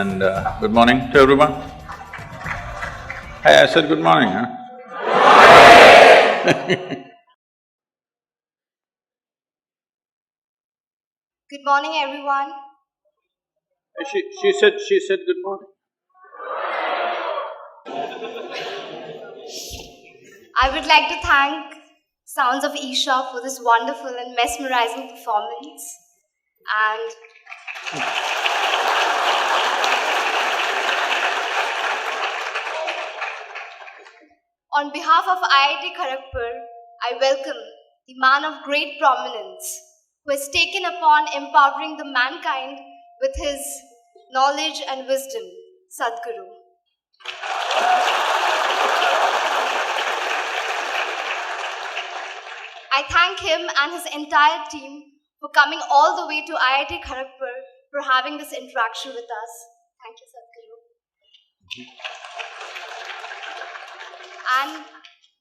and good morning to everyone. Hey, I said good morning, huh? Good morning, everyone. She said good morning. I would like to thank Sounds of Isha for this wonderful and mesmerizing performance. And on behalf of IIT Kharagpur, I welcome the man of great prominence who has taken upon empowering the mankind with his knowledge and wisdom, Sadhguru. I thank him and his entire team for coming all the way to IIT Kharagpur for having this interaction with us. Thank you, Sadhguru. And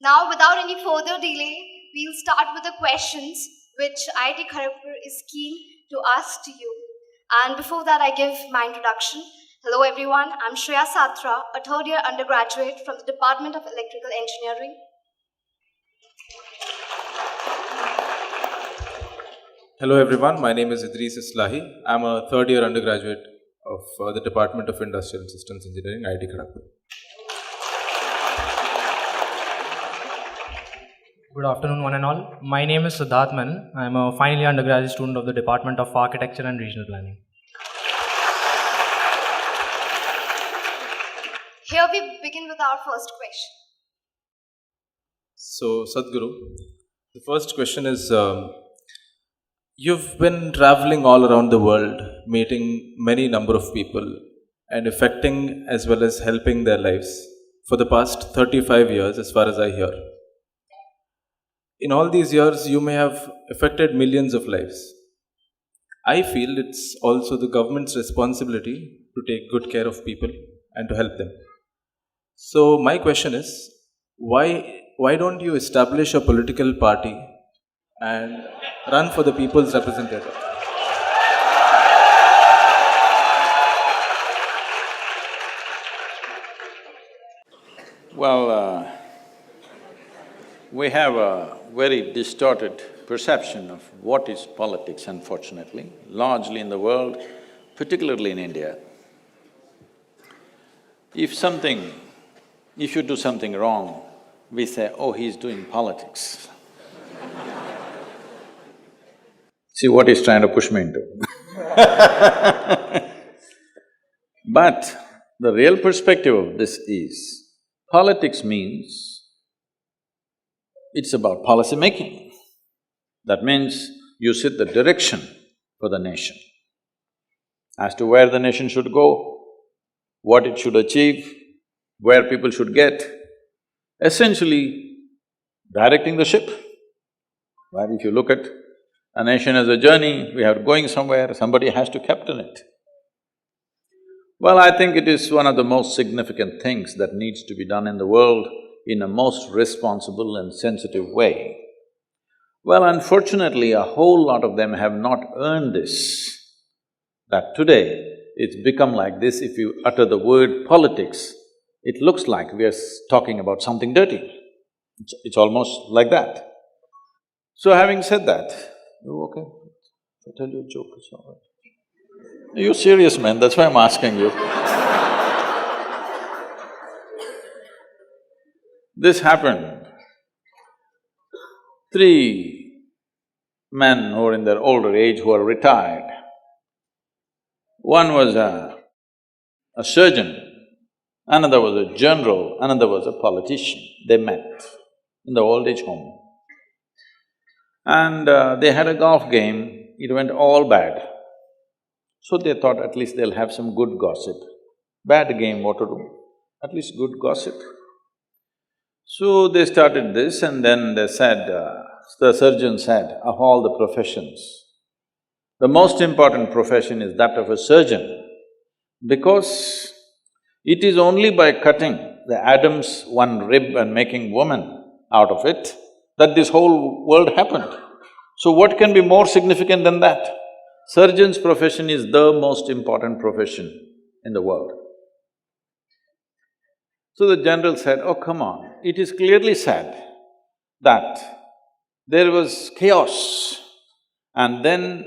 now, without any further delay, we'll start with the questions which IIT Kharagpur is keen to ask to you. And before that, I give my introduction. Hello, everyone. I'm Shreya Satra, a third-year undergraduate from the Department of Electrical Engineering. Hello everyone, my name is Idris Islahi. I'm a third-year undergraduate of the Department of Industrial and Systems Engineering, IIT Kharagpur. Good afternoon, one and all. My name is Siddharth Menon. I'm a final year undergraduate student of the Department of Architecture and Regional Planning. Here we begin with our first question. So, Sadhguru, the first question is, you've been traveling all around the world, meeting many number of people and affecting as well as helping their lives for the past 35 years as far as I hear. In all these years, you may have affected millions of lives. I feel it's also the government's responsibility to take good care of people and to help them. So my question is, why don't you establish a political party and run for the people's representative? Well, we have a very distorted perception of what is politics, unfortunately, largely in the world, particularly in India. If you do something wrong, we say, oh, he's doing politics. See what he's trying to push me into. But the real perspective of this is, politics means it's about policy making. That means you set the direction for the nation as to where the nation should go, what it should achieve, where people should get, essentially directing the ship. Well, if you look at a nation as a journey, we are going somewhere, somebody has to captain it. Well, I think it is one of the most significant things that needs to be done in the world in a most responsible and sensitive way. Well, unfortunately, a whole lot of them have not earned this. That today, it's become like this, if you utter the word politics, it looks like we are talking about something dirty. It's almost like that. So having said that, you okay? If I tell you a joke, it's all right. You're serious, man, that's why I'm asking you. This happened. 3 men who are in their older age who are retired. One was a surgeon, another was a general, another was a politician. They met in the old age home. And they had a golf game, it went all bad. So they thought at least they'll have some good gossip. Bad game, what to do? At least good gossip. So they started this and then they said, the surgeon said, of all the professions, the most important profession is that of a surgeon, because it is only by cutting the Adam's one rib and making woman out of it that this whole world happened. So what can be more significant than that? Surgeon's profession is the most important profession in the world. So the general said, oh, come on, it is clearly said that there was chaos and then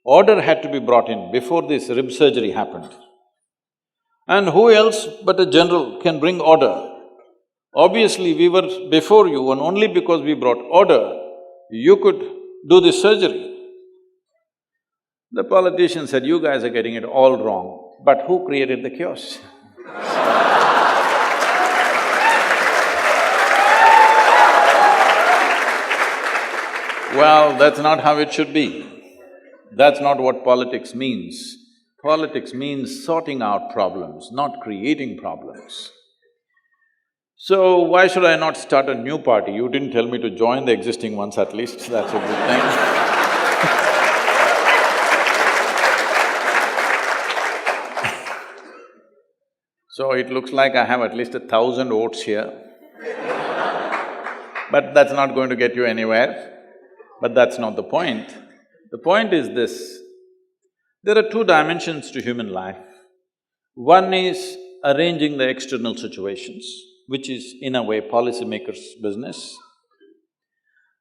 order had to be brought in before this rib surgery happened. And who else but a general can bring order? Obviously, we were before you and only because we brought order, you could do this surgery. The politician said, you guys are getting it all wrong, but who created the chaos? Well, that's not how it should be. That's not what politics means. Politics means sorting out problems, not creating problems. So, why should I not start a new party? You didn't tell me to join the existing ones at least, that's a good thing. So, it looks like I have at least 1,000 votes here. But that's not going to get you anywhere. But that's not the point. The point is this, there are two dimensions to human life. One is arranging the external situations, which is in a way policymakers' business.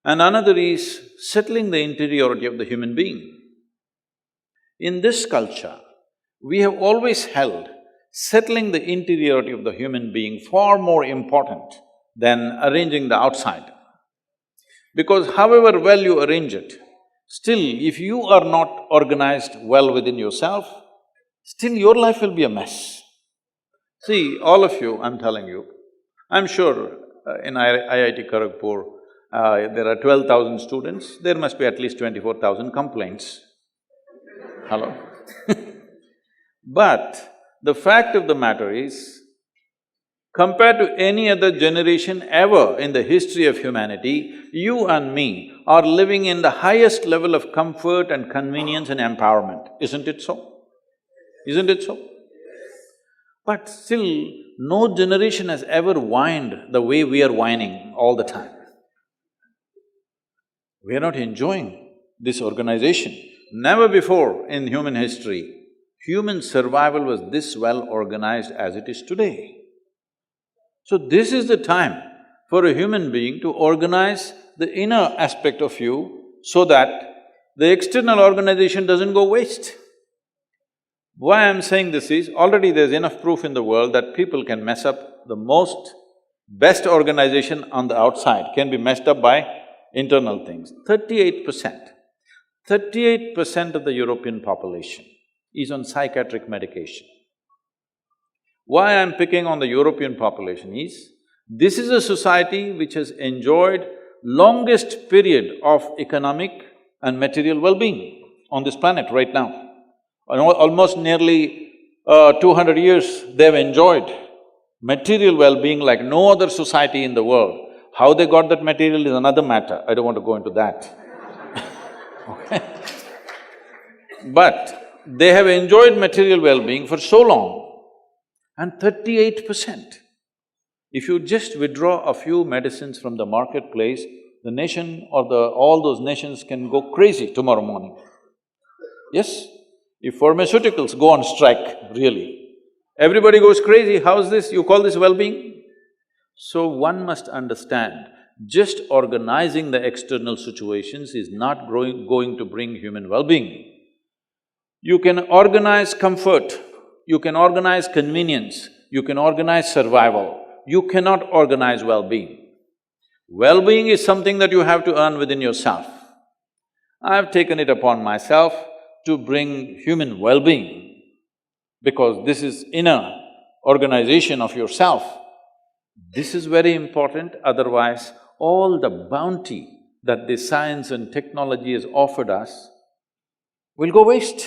And another is settling the interiority of the human being. In this culture, we have always held settling the interiority of the human being far more important than arranging the outside. Because however well you arrange it, still if you are not organized well within yourself, still your life will be a mess. See, all of you, I'm telling you, I'm sure in IIT Kharagpur, there are 12,000 students, there must be at least 24,000 complaints. Hello? But the fact of the matter is, compared to any other generation ever in the history of humanity, you and me are living in the highest level of comfort and convenience and empowerment, isn't it so? Isn't it so? But still, no generation has ever whined the way we are whining all the time. We are not enjoying this organization. Never before in human history, human survival was this well organized as it is today. So this is the time for a human being to organize the inner aspect of you so that the external organization doesn't go waste. Why I'm saying this is, already there's enough proof in the world that people can mess up the most best organization on the outside, can be messed up by internal things. 38% of the European population is on psychiatric medication. Why I'm picking on the European population is, this is a society which has enjoyed longest period of economic and material well-being on this planet right now. Almost nearly 200 years they've enjoyed material well-being like no other society in the world. How they got that material is another matter, I don't want to go into that. Okay? But they have enjoyed material well-being for so long, and 38%. If you just withdraw a few medicines from the marketplace, the nation or all those nations can go crazy tomorrow morning. Yes? If pharmaceuticals go on strike, really, everybody goes crazy, how's this? You call this well-being? So one must understand, just organizing the external situations is not going to bring human well-being. You can organize comfort, you can organize convenience, you can organize survival, you cannot organize well-being. Well-being is something that you have to earn within yourself. I've taken it upon myself to bring human well-being because this is inner organization of yourself. This is very important, otherwise all the bounty that the science and technology has offered us will go waste.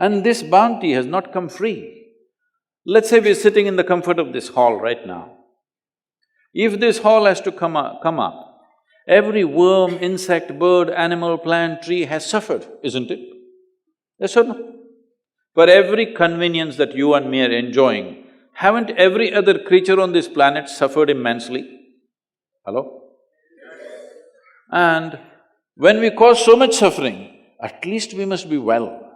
And this bounty has not come free. Let's say we're sitting in the comfort of this hall right now. If this hall has to come up, every worm, insect, bird, animal, plant, tree has suffered, isn't it? Yes or no? For every convenience that you and me are enjoying, haven't every other creature on this planet suffered immensely? Hello? And when we cause so much suffering, at least we must be well.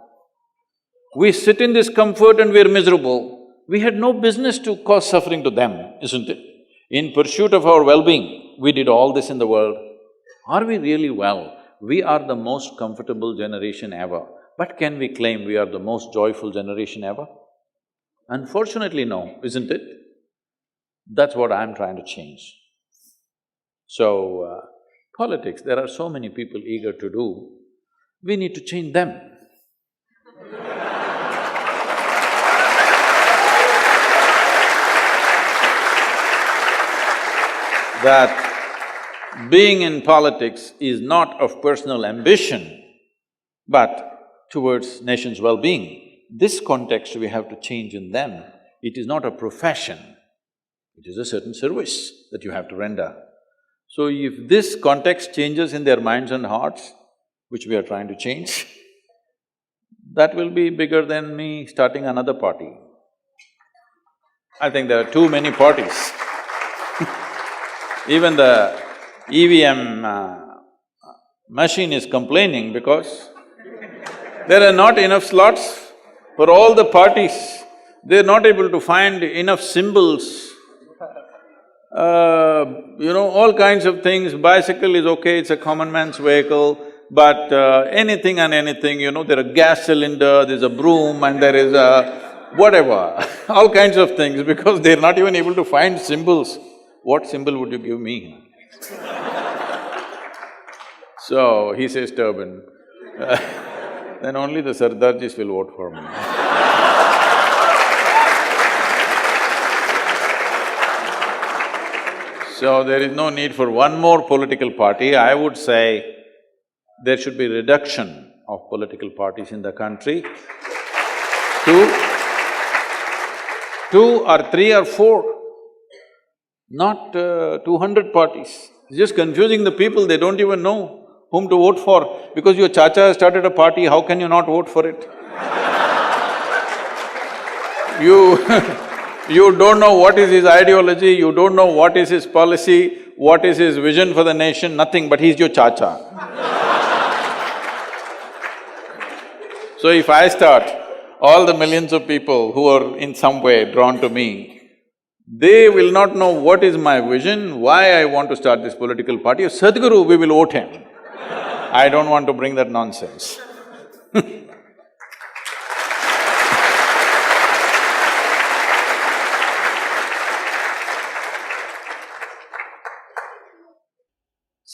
We sit in this comfort and we're miserable. We had no business to cause suffering to them, isn't it? In pursuit of our well-being, we did all this in the world. Are we really well? We are the most comfortable generation ever. But can we claim we are the most joyful generation ever? Unfortunately, no, isn't it? That's what I'm trying to change. So, politics, there are so many people eager to do, we need to change them. That being in politics is not of personal ambition, but towards nation's well-being. This context we have to change in them. It is not a profession, it is a certain service that you have to render. So if this context changes in their minds and hearts, which we are trying to change, that will be bigger than me starting another party. I think there are too many parties. Even the EVM machine is complaining because there are not enough slots for all the parties. They're not able to find enough symbols. All kinds of things. Bicycle is okay, it's a common man's vehicle, but anything and anything, there are gas cylinder, there's a broom and there is a whatever, all kinds of things, because they're not even able to find symbols. What symbol would you give me? So, he says turban. Then only the Sardarjis will vote for me. So, there is no need for one more political party. I would say there should be reduction of political parties in the country. Two or three or four, not 200 parties. It's just confusing the people, they don't even know whom to vote for. Because your chacha has started a party, how can you not vote for it? You don't know what is his ideology, you don't know what is his policy, what is his vision for the nation, nothing, but he's your chacha. So if I start, all the millions of people who are in some way drawn to me, they will not know what is my vision, why I want to start this political party. Sadhguru, we will vote him. I don't want to bring that nonsense.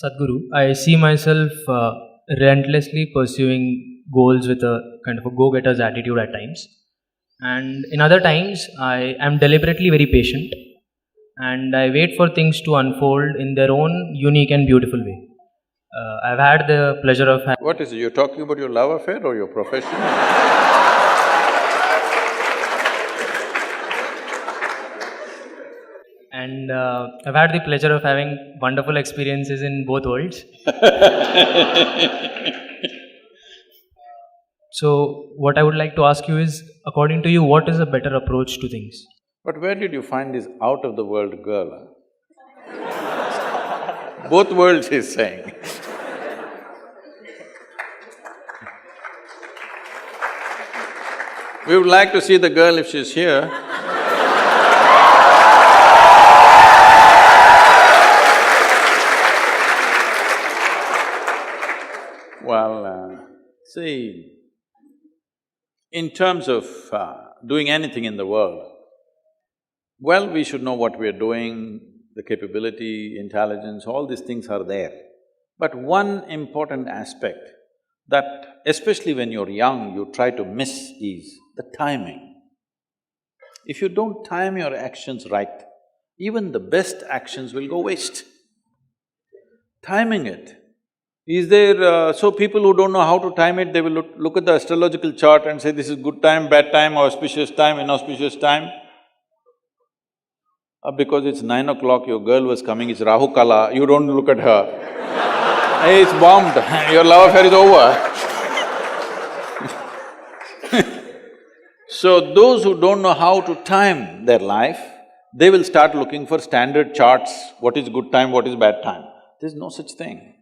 Sadhguru, I see myself relentlessly pursuing goals with a kind of a go-getter's attitude at times. And in other times, I am deliberately very patient and I wait for things to unfold in their own unique and beautiful way. I've had the pleasure of… What is it, you're talking about your love affair or your profession? And I've had the pleasure of having wonderful experiences in both worlds. So, what I would like to ask you is, according to you, what is a better approach to things? But where did you find this out-of-the-world girl? Both worlds, he's saying. We would like to see the girl if she's here. Well, see, in terms of doing anything in the world, well, we should know what we are doing, the capability, intelligence, all these things are there. But one important aspect that especially when you're young, you try to miss is the timing. If you don't time your actions right, even the best actions will go waste. Timing it. Is there… so people who don't know how to time it, they will look at the astrological chart and say this is good time, bad time, auspicious time, inauspicious time. Because it's 9 o'clock, your girl was coming, it's Rahu Kala, you don't look at her. Hey, it's bombed, your love affair is over. So those who don't know how to time their life, they will start looking for standard charts, what is good time, what is bad time. There's no such thing.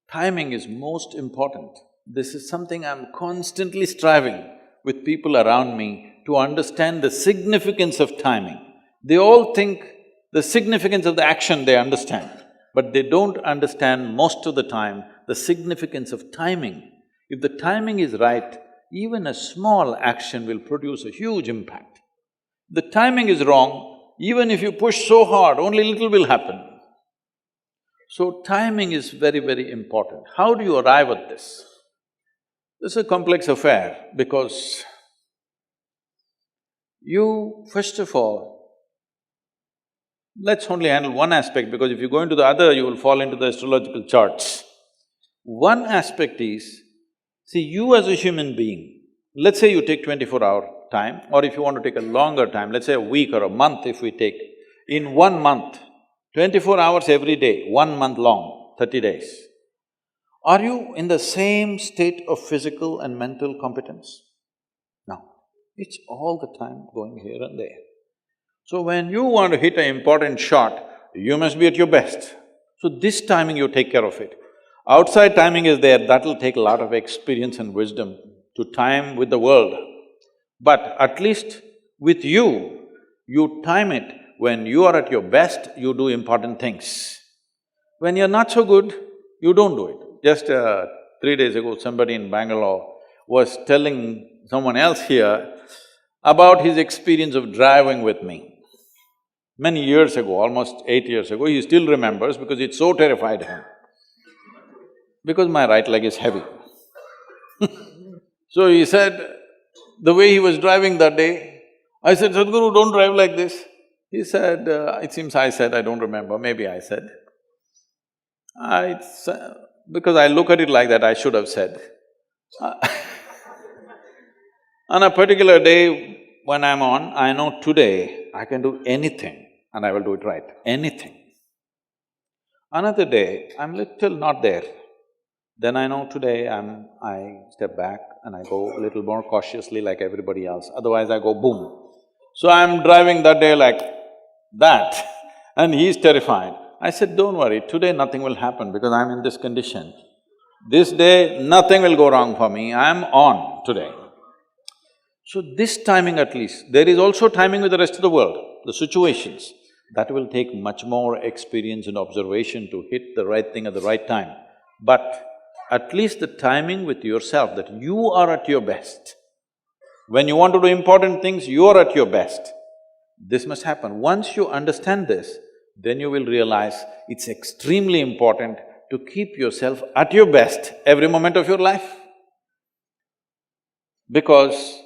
Timing is most important. This is something I'm constantly striving with people around me to understand the significance of timing. They all think the significance of the action they understand, but they don't understand most of the time the significance of timing. If the timing is right, even a small action will produce a huge impact. The timing is wrong, even if you push so hard, only little will happen. So timing is very, very important. How do you arrive at this? This is a complex affair because you, first of all, let's only handle one aspect because if you go into the other, you will fall into the astrological charts. One aspect is, see, you as a human being, let's say you take 24-hour time, or if you want to take a longer time, let's say a week or a month if we take, in 1 month, 24 hours every day, 1 month long, 30 days. Are you in the same state of physical and mental competence? No. It's all the time going here and there. So when you want to hit an important shot, you must be at your best. So this timing you take care of it. Outside timing is there, that'll take a lot of experience and wisdom to time with the world. But at least with you, you time it. When you are at your best, you do important things. When you're not so good, you don't do it. Just 3 days ago, somebody in Bangalore was telling someone else here about his experience of driving with me. Many years ago, almost 8 years ago, he still remembers because it so terrified him. Because my right leg is heavy. So he said, the way he was driving that day, I said, Sadhguru, don't drive like this. He said, it seems I said, I don't remember, maybe I said. Because I look at it like that, I should have said. On a particular day when I'm on, I know today I can do anything and I will do it right, anything. Another day, I'm little not there. Then I know today I step back and I go a little more cautiously like everybody else, otherwise I go boom. So I'm driving that day like that and he's terrified. I said, don't worry, today nothing will happen because I'm in this condition. This day, nothing will go wrong for me, I'm on today. So this timing at least, there is also timing with the rest of the world, the situations. That will take much more experience and observation to hit the right thing at the right time. But at least the timing with yourself, that you are at your best. When you want to do important things, you are at your best. This must happen. Once you understand this, then you will realize it's extremely important to keep yourself at your best every moment of your life. Because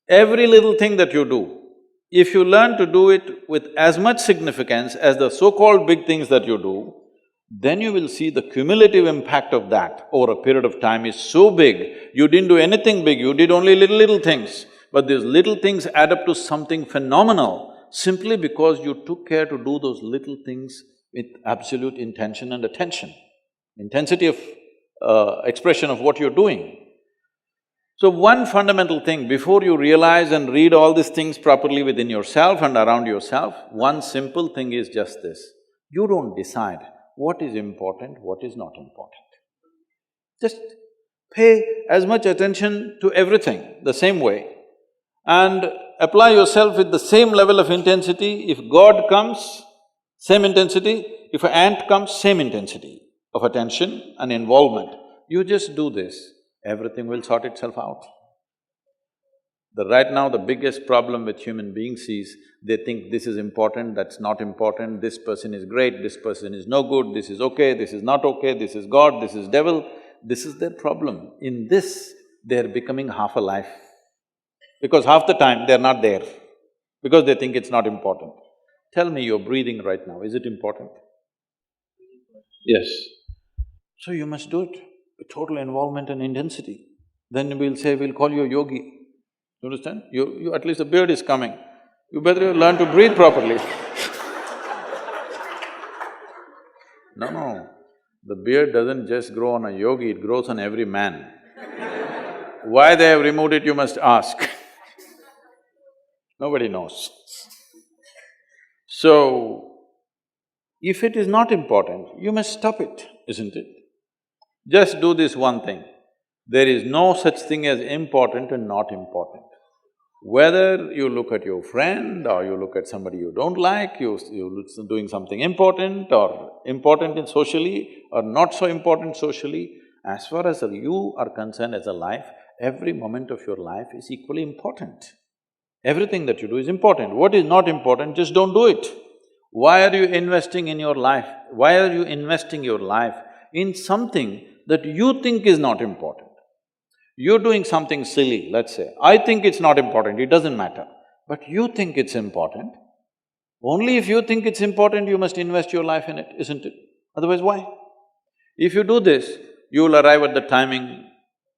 every little thing that you do, if you learn to do it with as much significance as the so-called big things that you do, then you will see the cumulative impact of that over a period of time is so big, you didn't do anything big, you did only little things. But these little things add up to something phenomenal simply because you took care to do those little things with absolute intention and attention, intensity of expression of what you're doing. So one fundamental thing, before you realize and read all these things properly within yourself and around yourself, one simple thing is just this: you don't decide what is important, what is not important. Just pay as much attention to everything the same way and apply yourself with the same level of intensity. If God comes, same intensity. If an ant comes, same intensity of attention and involvement. You just do this, everything will sort itself out. Right now, the biggest problem with human beings is they think this is important, that's not important, this person is great, this person is no good, this is okay, this is not okay, this is God, this is devil. This is their problem. In this, they're becoming half alive. Because half the time they're not there, because they think it's not important. Tell me, you're breathing right now, is it important? Yes. So you must do it with total involvement and intensity. Then we'll say, we'll call you a yogi. You understand? You at least the beard is coming. You better learn to breathe properly. No, the beard doesn't just grow on a yogi, it grows on every man. Why they have removed it, you must ask. Nobody knows. So, if it is not important, you must stop it, isn't it? Just do this one thing. There is no such thing as important and not important. Whether you look at your friend or you look at somebody you don't like, you're doing something important or important in socially or not so important socially, as far as you are concerned as a life, every moment of your life is equally important. Everything that you do is important. What is not important, just don't do it. Why are you investing in your life? Why are you investing your life in something that you think is not important? You're doing something silly, let's say. I think it's not important, it doesn't matter. But you think it's important. Only if you think it's important, you must invest your life in it, isn't it? Otherwise, why? If you do this, you'll arrive at the timing,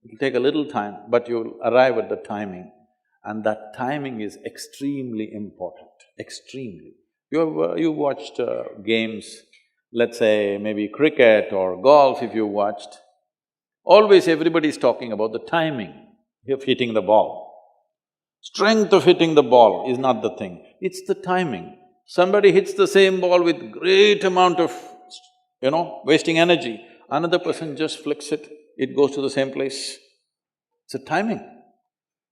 it'll take a little time, but you'll arrive at the timing, and that timing is extremely important, extremely. You've watched games, let's say maybe cricket or golf if you watched. Always everybody is talking about the timing of hitting the ball. Strength of hitting the ball is not the thing, it's the timing. Somebody hits the same ball with great amount of, wasting energy. Another person just flicks it, it goes to the same place. It's a timing.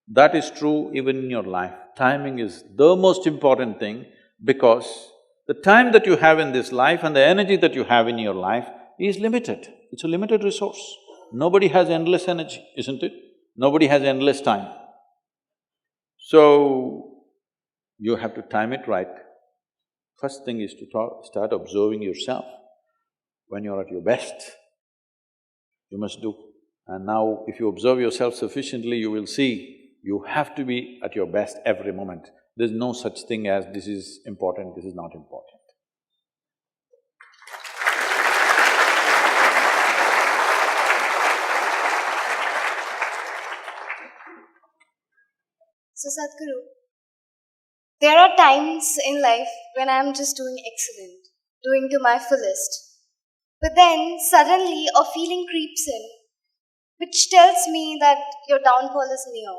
That is true even in your life. Timing is the most important thing because the time that you have in this life and the energy that you have in your life is limited. It's a limited resource. Nobody has endless energy, isn't it? Nobody has endless time. So, you have to time it right. First thing is to start observing yourself. When you're at your best, you must do. And now, if you observe yourself sufficiently, you will see you have to be at your best every moment. There's no such thing as this is important, this is not important. So Sadhguru, there are times in life when I'm just doing excellent, doing to my fullest. But then suddenly a feeling creeps in, which tells me that your downfall is near.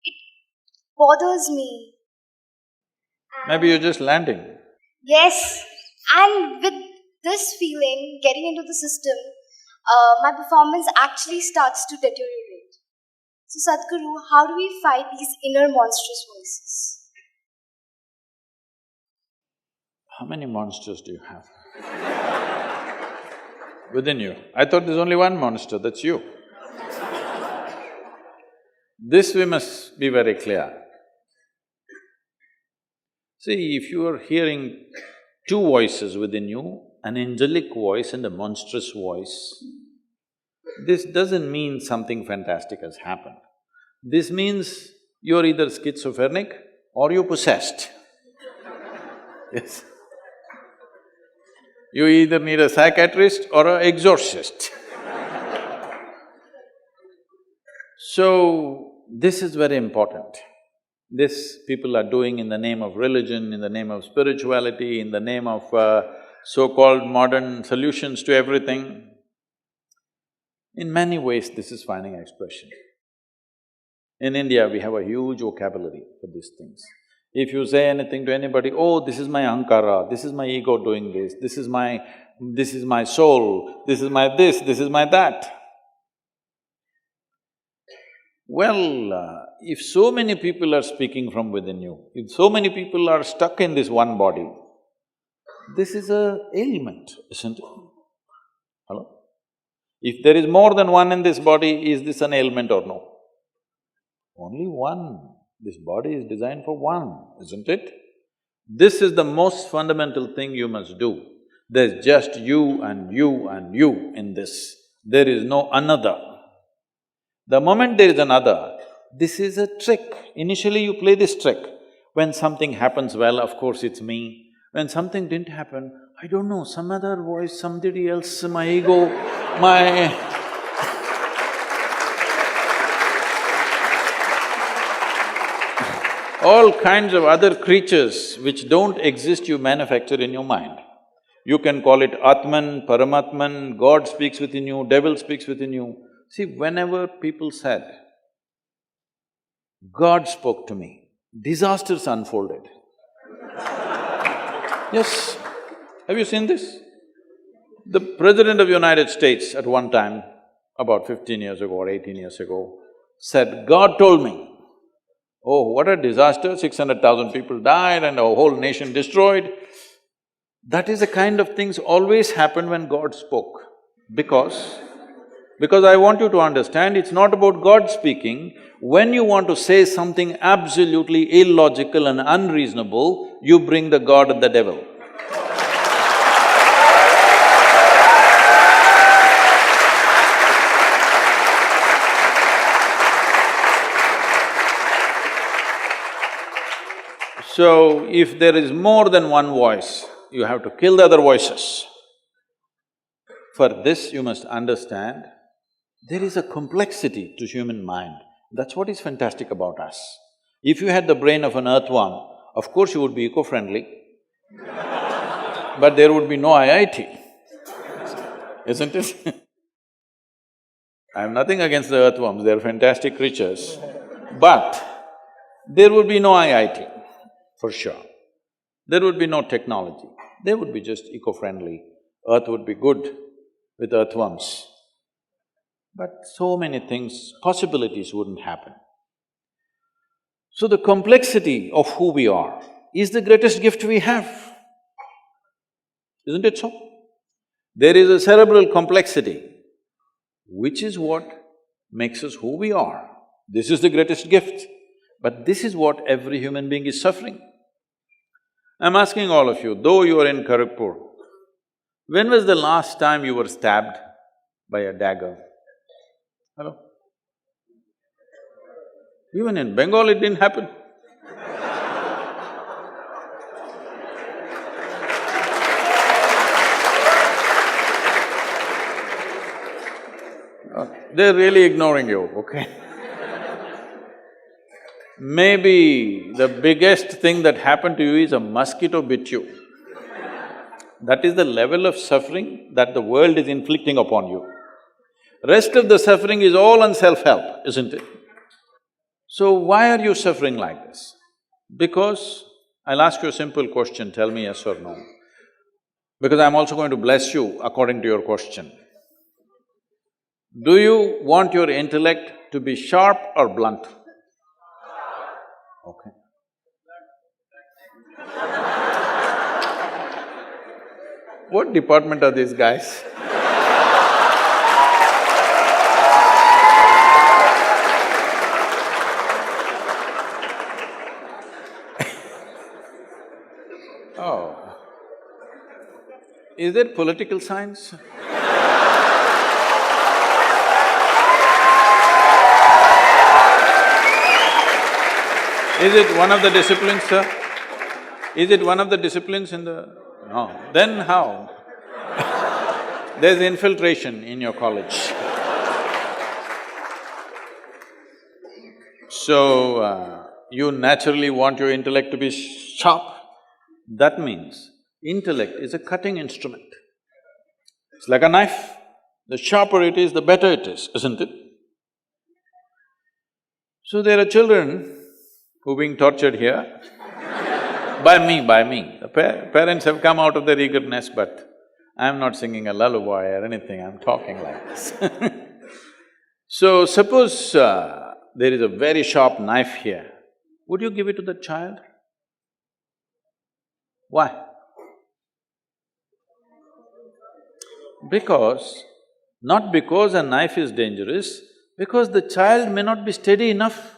It bothers me. Maybe you're just landing. Yes, and with this feeling getting into the system, my performance actually starts to deteriorate. So Sadhguru, how do we fight these inner monstrous voices? How many monsters do you have within you? I thought there's only one monster, that's you. This we must be very clear. See, if you are hearing two voices within you, an angelic voice and a monstrous voice, this doesn't mean something fantastic has happened. This means you're either schizophrenic or you're possessed. Yes. You either need a psychiatrist or an exorcist. So, this is very important. This people are doing in the name of religion, in the name of spirituality, in the name of so-called modern solutions to everything. In many ways, this is finding expression. In India, we have a huge vocabulary for these things. If you say anything to anybody, oh, this is my ahankara, this is my ego doing this is my soul, this is my this is my that. Well, if so many people are speaking from within you, if so many people are stuck in this one body, this is a ailment, isn't it? Hello? If there is more than one in this body, is this an ailment or no? Only one. This body is designed for one, isn't it? This is the most fundamental thing you must do. There's just you and you and you in this. There is no another. The moment there is another, this is a trick. Initially you play this trick. When something happens well, of course it's me. When something didn't happen, I don't know, some other voice, somebody else, my ego, my… all kinds of other creatures which don't exist you manufacture in your mind. You can call it Atman, Paramatman, God speaks within you, devil speaks within you. See, whenever people said, God spoke to me, disasters unfolded. Yes, have you seen this? The President of the United States at one time, about 15 years ago or 18 years ago, said, God told me, oh, what a disaster, 600,000 people died and a whole nation destroyed. That is the kind of things always happen when God spoke. Because I want you to understand, it's not about God speaking. When you want to say something absolutely illogical and unreasonable, you bring the God and the devil. So, if there is more than one voice, you have to kill the other voices. For this, you must understand, there is a complexity to human mind. That's what is fantastic about us. If you had the brain of an earthworm, of course you would be eco-friendly, but there would be no IIT, isn't it? I have nothing against the earthworms, they're fantastic creatures, but there would be no IIT, for sure. There would be no technology, they would be just eco-friendly, earth would be good with earthworms. But so many things, possibilities wouldn't happen. So the complexity of who we are is the greatest gift we have, isn't it so? There is a cerebral complexity, which is what makes us who we are. This is the greatest gift. But this is what every human being is suffering. I'm asking all of you, though you are in Kharagpur, when was the last time you were stabbed by a dagger? Hello? Even in Bengal it didn't happen. They're really ignoring you, okay? Maybe the biggest thing that happened to you is a mosquito bit you. That is the level of suffering that the world is inflicting upon you. Rest of the suffering is all on self-help, isn't it? So why are you suffering like this? Because… I'll ask you a simple question, tell me yes or no. Because I'm also going to bless you according to your question. Do you want your intellect to be sharp or blunt? Okay. What department are these guys? Oh. Is it political science? Is it one of the disciplines, sir? Is it one of the disciplines in the… No, then how? There's infiltration in your college. So, you naturally want your intellect to be sharp. That means intellect is a cutting instrument. It's like a knife. The sharper it is, the better it is, isn't it? So there are children who are being tortured here by me. The parents have come out of their eagerness, but I'm not singing a lullaby or anything, I'm talking like this. So suppose there is a very sharp knife here, would you give it to the child? Why? Not because a knife is dangerous, because the child may not be steady enough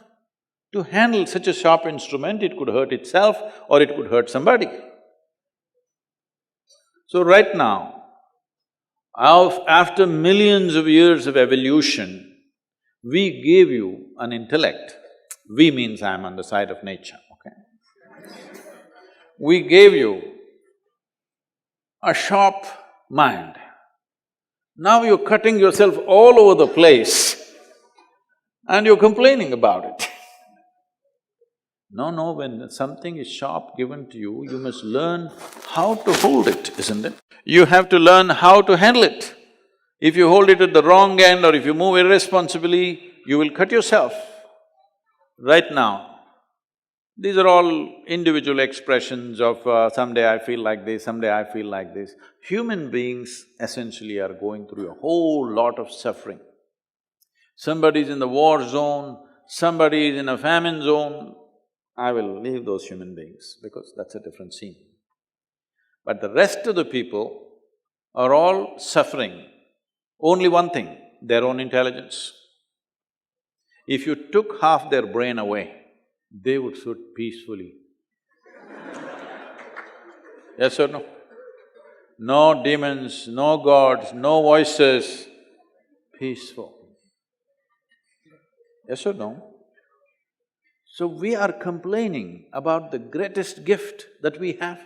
to handle such a sharp instrument, it could hurt itself or it could hurt somebody. So right now, after millions of years of evolution, we gave you an intellect. We means I'm on the side of nature, okay? We gave you a sharp mind. Now you're cutting yourself all over the place and you're complaining about it. No, when something is sharp given to you, you must learn how to hold it, isn't it? You have to learn how to handle it. If you hold it at the wrong end or if you move irresponsibly, you will cut yourself. Right now, these are all individual expressions of someday I feel like this, someday I feel like this. Human beings essentially are going through a whole lot of suffering. somebody is in the war zone, somebody is in a famine zone, I will leave those human beings because that's a different scene. But the rest of the people are all suffering only one thing, their own intelligence. If you took half their brain away, they would sit peacefully. Yes or no? No demons, no gods, no voices, peaceful. Yes or no? So we are complaining about the greatest gift that we have.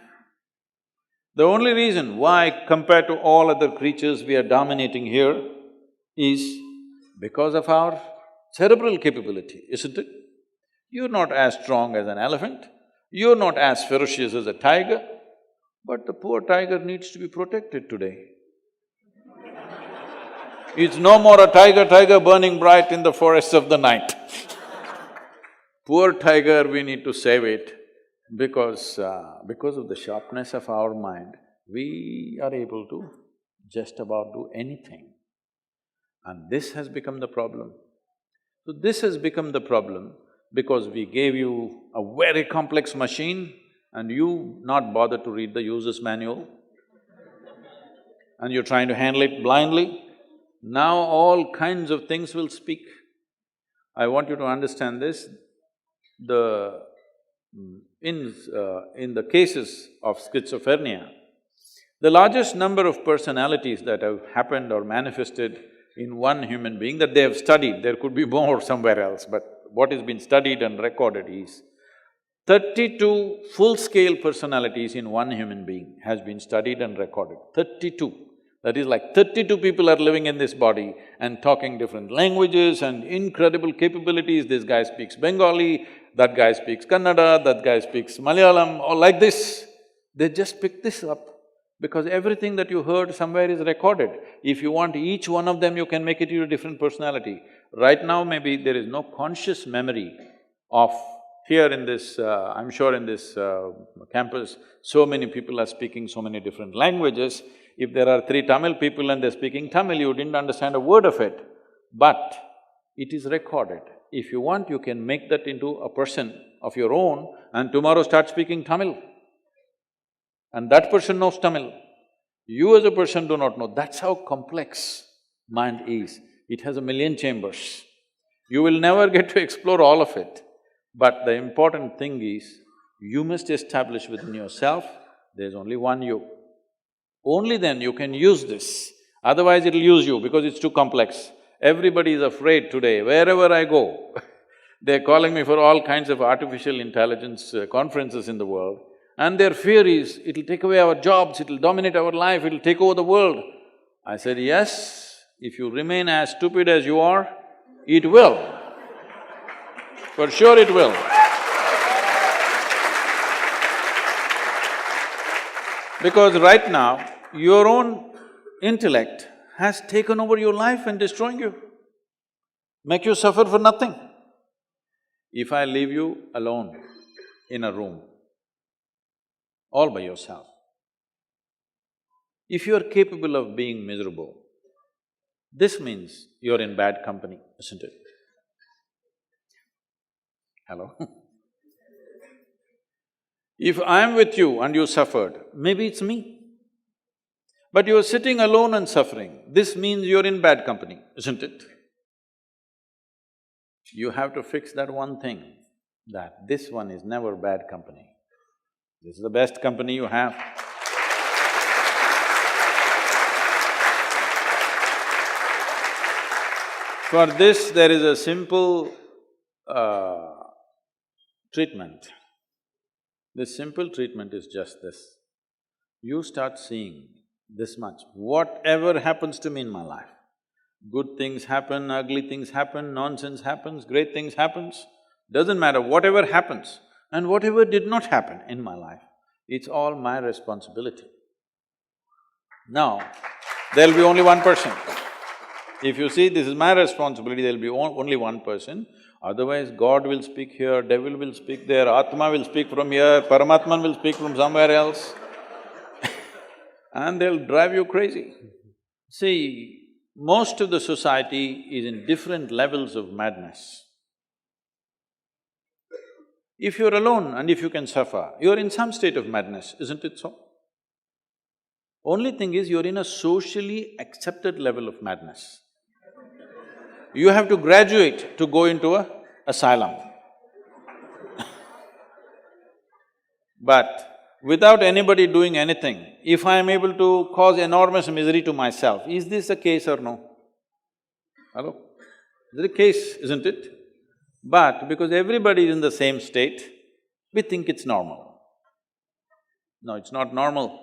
The only reason why compared to all other creatures we are dominating here is because of our cerebral capability, isn't it? You're not as strong as an elephant, you're not as ferocious as a tiger, but the poor tiger needs to be protected today. It's no more a tiger burning bright in the forests of the night. Poor tiger, we need to save it because of the sharpness of our mind, we are able to just about do anything. And this has become the problem. So this has become the problem because we gave you a very complex machine and you not bother to read the user's manual and you're trying to handle it blindly. Now all kinds of things will speak. I want you to understand this. In the cases of schizophrenia, the largest number of personalities that have happened or manifested in one human being that they have studied, there could be more somewhere else, but what has been studied and recorded is 32 full-scale personalities in one human being has been studied and recorded, 32. That is like 32 people are living in this body and talking different languages and incredible capabilities. This guy speaks Bengali, that guy speaks Kannada, that guy speaks Malayalam, or like this. They just pick this up because everything that you heard somewhere is recorded. If you want each one of them, you can make it your different personality. Right now, maybe there is no conscious memory of… Here in this… I'm sure in this campus, so many people are speaking so many different languages. If there are 3 Tamil people and they're speaking Tamil, you didn't understand a word of it, but it is recorded. If you want, you can make that into a person of your own and tomorrow start speaking Tamil. And that person knows Tamil. You as a person do not know. That's how complex mind is. It has a million chambers. You will never get to explore all of it. But the important thing is, you must establish within yourself, there's only one you. Only then you can use this, otherwise it'll use you because it's too complex. Everybody is afraid today, wherever I go they're calling me for all kinds of artificial intelligence conferences in the world, and their fear is, it'll take away our jobs, it'll dominate our life, it'll take over the world. I said, yes, if you remain as stupid as you are, it will. For sure it will. Because right now, your own intellect has taken over your life and destroying you, make you suffer for nothing. If I leave you alone in a room, all by yourself, if you're capable of being miserable, this means you're in bad company, isn't it? Hello? If I'm with you and you suffered, maybe it's me. But you're sitting alone and suffering, this means you're in bad company, isn't it? You have to fix that one thing, that this one is never bad company. This is the best company you have. For this, there is a simple treatment. This simple treatment is just this. You start seeing this much, whatever happens to me in my life, good things happen, ugly things happen, nonsense happens, great things happens, doesn't matter, whatever happens and whatever did not happen in my life, it's all my responsibility. Now, there'll be only one person. If you see this is my responsibility, there'll be only one person. Otherwise, God will speak here, devil will speak there, Atma will speak from here, Paramatman will speak from somewhere else and they'll drive you crazy. See, most of the society is in different levels of madness. If you're alone and if you can suffer, you're in some state of madness, isn't it so? Only thing is, you're in a socially accepted level of madness. You have to graduate to go into a asylum. But without anybody doing anything, if I am able to cause enormous misery to myself, is this the case or no? Hello? This is the case, isn't it? But because everybody is in the same state, we think it's normal. No, it's not normal.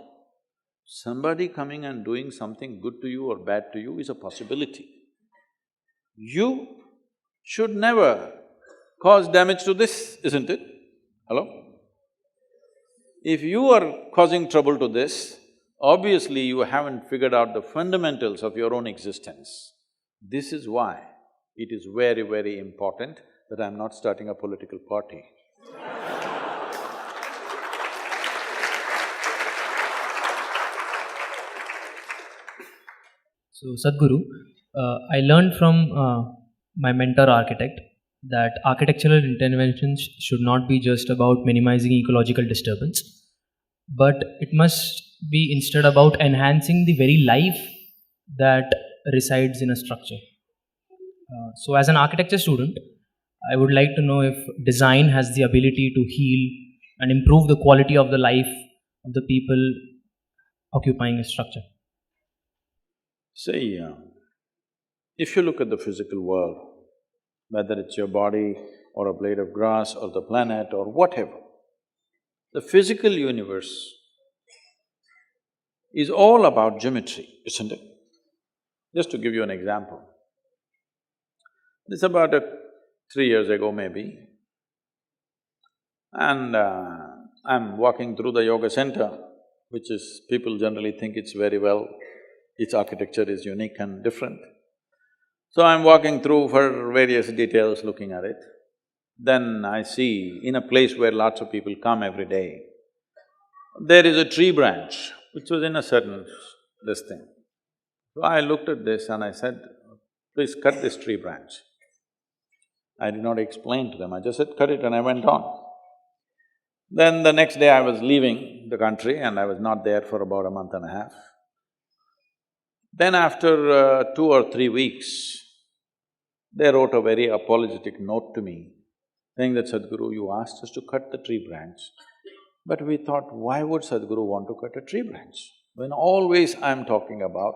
Somebody coming and doing something good to you or bad to you is a possibility. You should never cause damage to this, isn't it? Hello? If you are causing trouble to this, obviously you haven't figured out the fundamentals of your own existence. This is why it is very, very important that I'm not starting a political party. So, Sadhguru, I learned from my mentor architect that architectural interventions should not be just about minimizing ecological disturbance, but it must be instead about enhancing the very life that resides in a structure. So, as an architecture student, I would like to know if design has the ability to heal and improve the quality of the life of the people occupying a structure. See, if you look at the physical world, whether it's your body or a blade of grass or the planet or whatever, the physical universe is all about geometry, isn't it? Just to give you an example. It's about 3 years ago maybe, and I'm walking through the yoga center, which is… people generally think it's very well, its architecture is unique and different. So I'm walking through for various details, looking at it. Then I see, in a place where lots of people come every day, there is a tree branch which was in a certain… this thing. So I looked at this and I said, please cut this tree branch. I did not explain to them, I just said, cut it, and I went on. Then the next day I was leaving the country and I was not there for about a month and a half. Then after 2 or 3 weeks, they wrote a very apologetic note to me, saying that, Sadhguru, you asked us to cut the tree branch, but we thought, why would Sadhguru want to cut a tree branch? When always I'm talking about,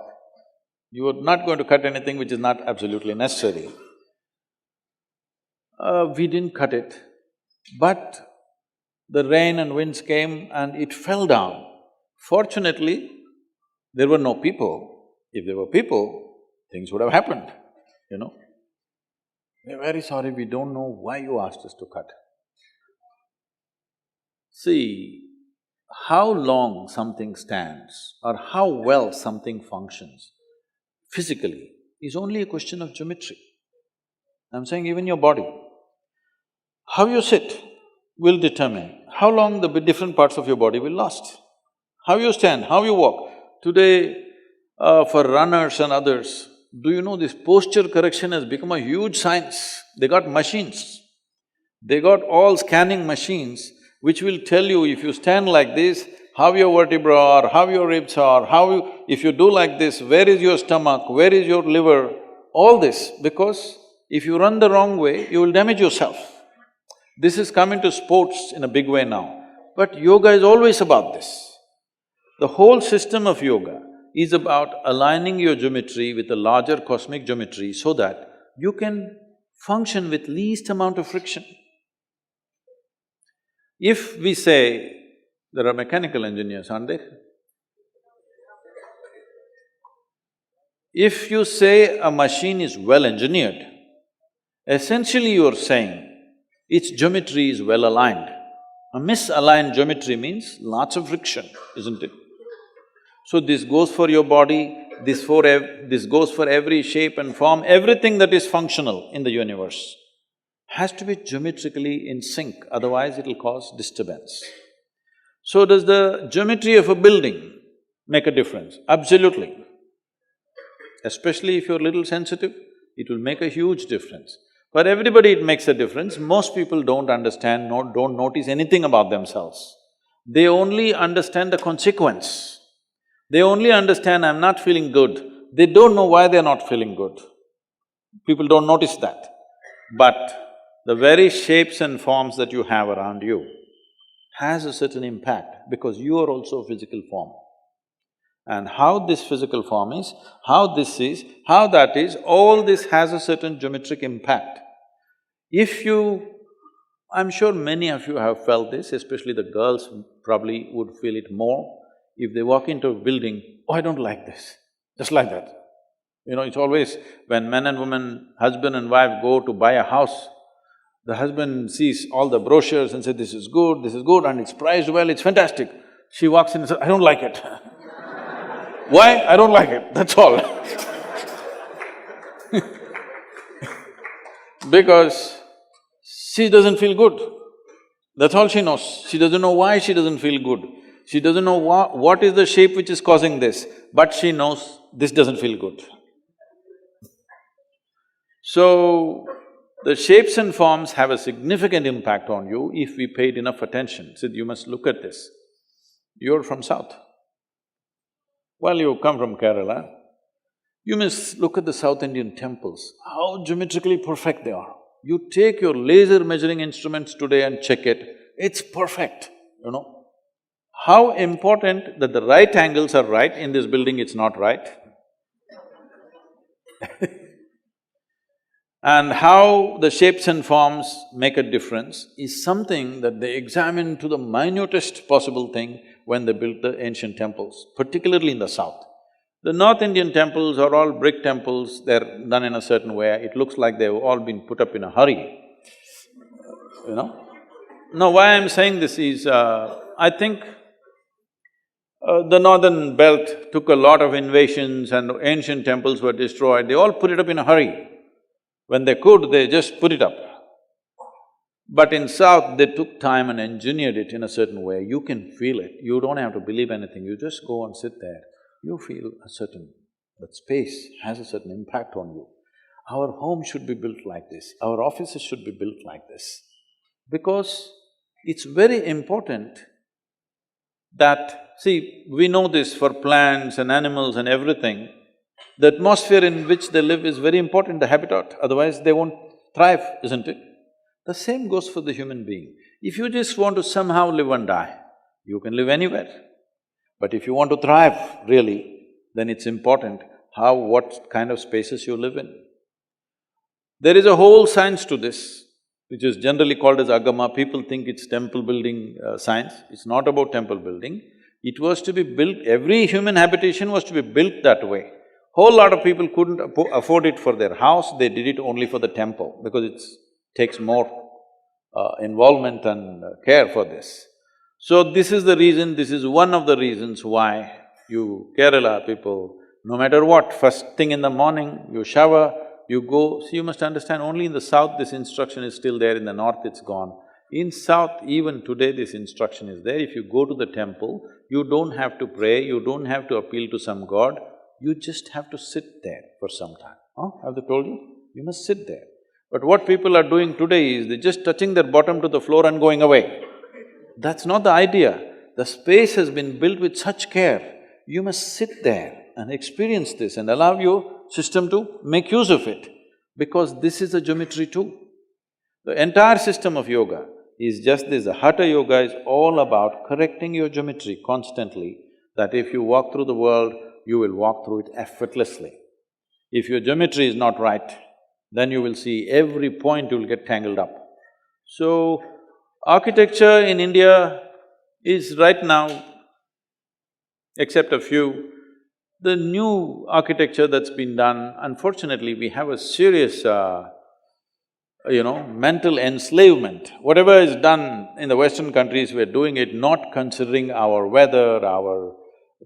you are not going to cut anything which is not absolutely necessary. We didn't cut it, but the rain and winds came and it fell down. Fortunately, there were no people. If there were people, things would have happened, you know. We're very sorry, we don't know why you asked us to cut. See, how long something stands or how well something functions physically is only a question of geometry. I'm saying even your body. How you sit will determine how long the different parts of your body will last. How you stand, how you walk. Today, for runners and others, do you know this posture correction has become a huge science? They got machines. They got all scanning machines which will tell you if you stand like this, how your vertebra are, how your ribs are, how you… if you do like this, where is your stomach, where is your liver, all this, because if you run the wrong way, you will damage yourself. This has come into sports in a big way now, but yoga is always about this. The whole system of yoga is about aligning your geometry with a larger cosmic geometry so that you can function with least amount of friction. If we say, there are mechanical engineers, aren't there? If you say a machine is well engineered, essentially you're saying its geometry is well aligned. A misaligned geometry means lots of friction, isn't it? So this goes for your body, this goes for every shape and form, everything that is functional in the universe has to be geometrically in sync, otherwise it'll cause disturbance. So does the geometry of a building make a difference? Absolutely. especially if you're a little sensitive, it will make a huge difference. For everybody it makes a difference. Most people don't understand, don't notice anything about themselves. They only understand the consequence. They only understand, I'm not feeling good. They don't know why they're not feeling good. People don't notice that. But the very shapes and forms that you have around you has a certain impact because you are also a physical form. And how this physical form is, how this is, how that is, all this has a certain geometric impact. If you… I'm sure many of you have felt this, especially the girls probably would feel it more. If they walk into a building, oh, I don't like this, just like that. You know, it's always when men and women, husband and wife go to buy a house, the husband sees all the brochures and says, this is good, and it's priced well, it's fantastic. She walks in and says, I don't like it. Why? I don't like it, that's all. Because she doesn't feel good. That's all she knows. She doesn't know why she doesn't feel good. She doesn't know what is the shape which is causing this, but she knows this doesn't feel good. So, the shapes and forms have a significant impact on you if we paid enough attention. So, you must look at this. You're from South. Well, you come from Kerala, you must look at the South Indian temples, how geometrically perfect they are. You take your laser measuring instruments today and check it, it's perfect, you know. How important that the right angles are right, in this building it's not right. And how the shapes and forms make a difference is something that they examined to the minutest possible thing when they built the ancient temples, particularly in the south. The North Indian temples are all brick temples, they're done in a certain way, it looks like they've all been put up in a hurry, you know. Now, why I'm saying this is, I think the northern belt took a lot of invasions and ancient temples were destroyed, they all put it up in a hurry. When they could, they just put it up. But in South, they took time and engineered it in a certain way, you can feel it, you don't have to believe anything, you just go and sit there, you feel a certain… that space has a certain impact on you. Our home should be built like this, our offices should be built like this. Because it's very important that… see, we know this for plants and animals and everything, the atmosphere in which they live is very important, the habitat, otherwise they won't thrive, isn't it? The same goes for the human being. If you just want to somehow live and die, you can live anywhere. But if you want to thrive really, then it's important what kind of spaces you live in. There is a whole science to this, which is generally called as agama. People think it's temple building science. It's not about temple building. It was to be built… every human habitation was to be built that way. Whole lot of people couldn't afford it for their house, they did it only for the temple because it takes more involvement and care for this. So this is the reason, this is one of the reasons why you Kerala people, no matter what, first thing in the morning, you shower, you go… so you must understand, only in the south this instruction is still there, in the north it's gone. In south, even today this instruction is there, if you go to the temple, you don't have to pray, you don't have to appeal to some god, you just have to sit there for some time. Have they told you? You must sit there. But what people are doing today is they're just touching their bottom to the floor and going away. That's not the idea. The space has been built with such care, you must sit there and experience this and allow your system to make use of it, because this is a geometry too. The entire system of yoga is just this. The Hatha Yoga is all about correcting your geometry constantly, that if you walk through the world, you will walk through it effortlessly. If your geometry is not right, then you will see every point you will get tangled up. So, architecture in India is right now, except a few, the new architecture that's been done, unfortunately we have a serious mental enslavement. Whatever is done in the Western countries, we're doing it not considering our weather,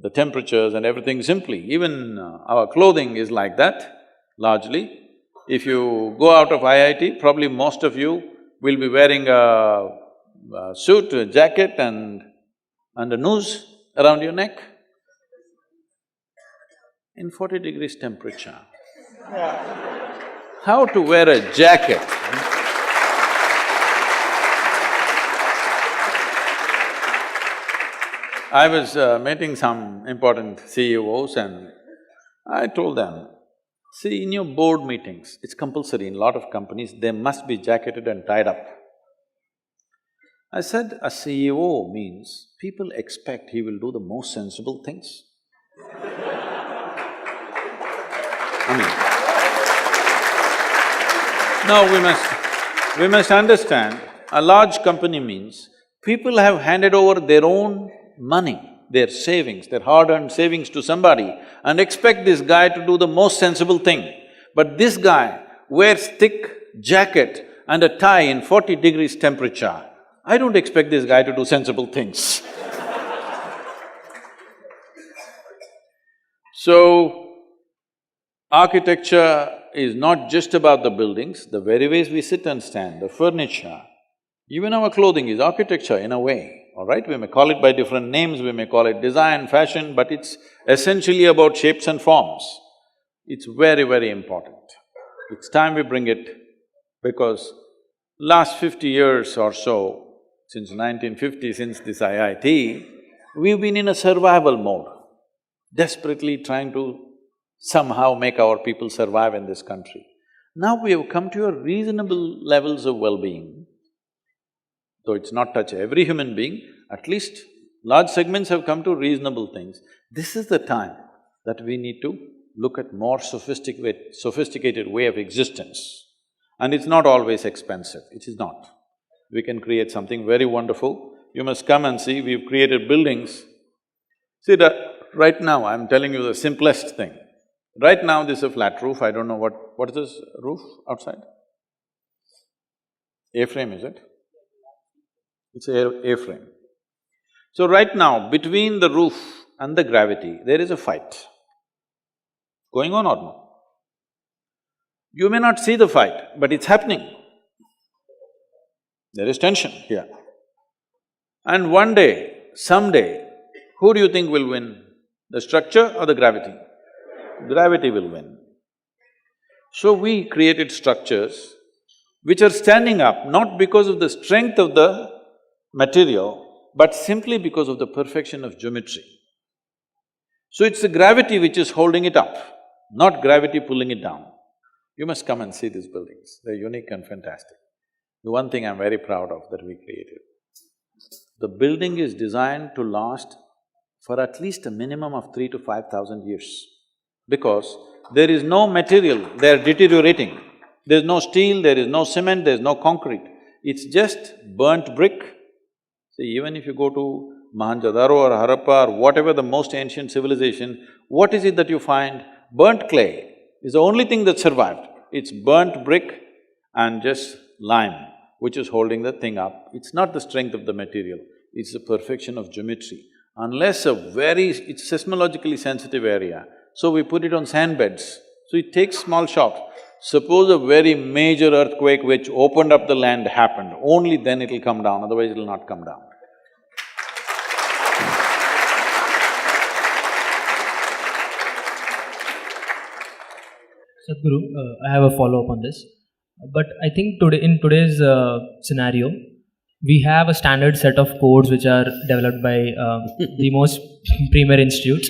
the temperatures and everything simply. Even our clothing is like that, largely. If you go out of IIT, probably most of you will be wearing a suit, a jacket and a noose around your neck. in 40 degrees temperature. How to wear a jacket? I was meeting some important CEOs and I told them, see, in your board meetings, it's compulsory in a lot of companies, they must be jacketed and tied up. I said, a CEO means people expect he will do the most sensible things. I mean, now we must understand, a large company means people have handed over their own money, their savings, their hard-earned savings to somebody and expect this guy to do the most sensible thing. But this guy wears thick jacket and a tie in 40 degrees temperature. I don't expect this guy to do sensible things. So, architecture is not just about the buildings, the very ways we sit and stand, the furniture, even our clothing is architecture in a way, all right? We may call it by different names, we may call it design, fashion, but it's essentially about shapes and forms. It's very, very important. It's time we bring it because last 50 years or so, since 1950, since this IIT, we've been in a survival mode, desperately trying to somehow make our people survive in this country. Now we have come to a reasonable levels of well-being, though it's not touch every human being, at least large segments have come to reasonable things. This is the time that we need to look at more sophisticated way of existence. And it's not always expensive, it is not. We can create something very wonderful. You must come and see, we've created buildings. See that, right now I'm telling you the simplest thing. Right now this is a flat roof, I don't know what is this roof outside? A-frame, is it? It's A-frame. So right now, between the roof and the gravity, there is a fight. Going on or no? You may not see the fight, but it's happening. There is tension here. And one day, someday, who do you think will win? The structure or the gravity? Gravity will win. So we created structures which are standing up not because of the strength of the material, but simply because of the perfection of geometry. So it's the gravity which is holding it up, not gravity pulling it down. You must come and see these buildings, they're unique and fantastic. The one thing I'm very proud of that we created, the building is designed to last for at least a minimum of 3,000 to 5,000 years. Because there is no material, they're deteriorating. There's no steel, there is no cement, there's no concrete. It's just burnt brick. See, even if you go to Mohenjo-daro or Harappa or whatever the most ancient civilization, what is it that you find? Burnt clay is the only thing that survived. It's burnt brick and just lime, which is holding the thing up. It's not the strength of the material, it's the perfection of geometry. Unless it's seismologically sensitive area, so we put it on sand beds. So it takes small shocks. Suppose a very major earthquake which opened up the land happened, only then it'll come down, otherwise it'll not come down. Sadhguru, I have a follow-up on this. But I think in today's scenario, we have a standard set of codes which are developed by the most premier institutes,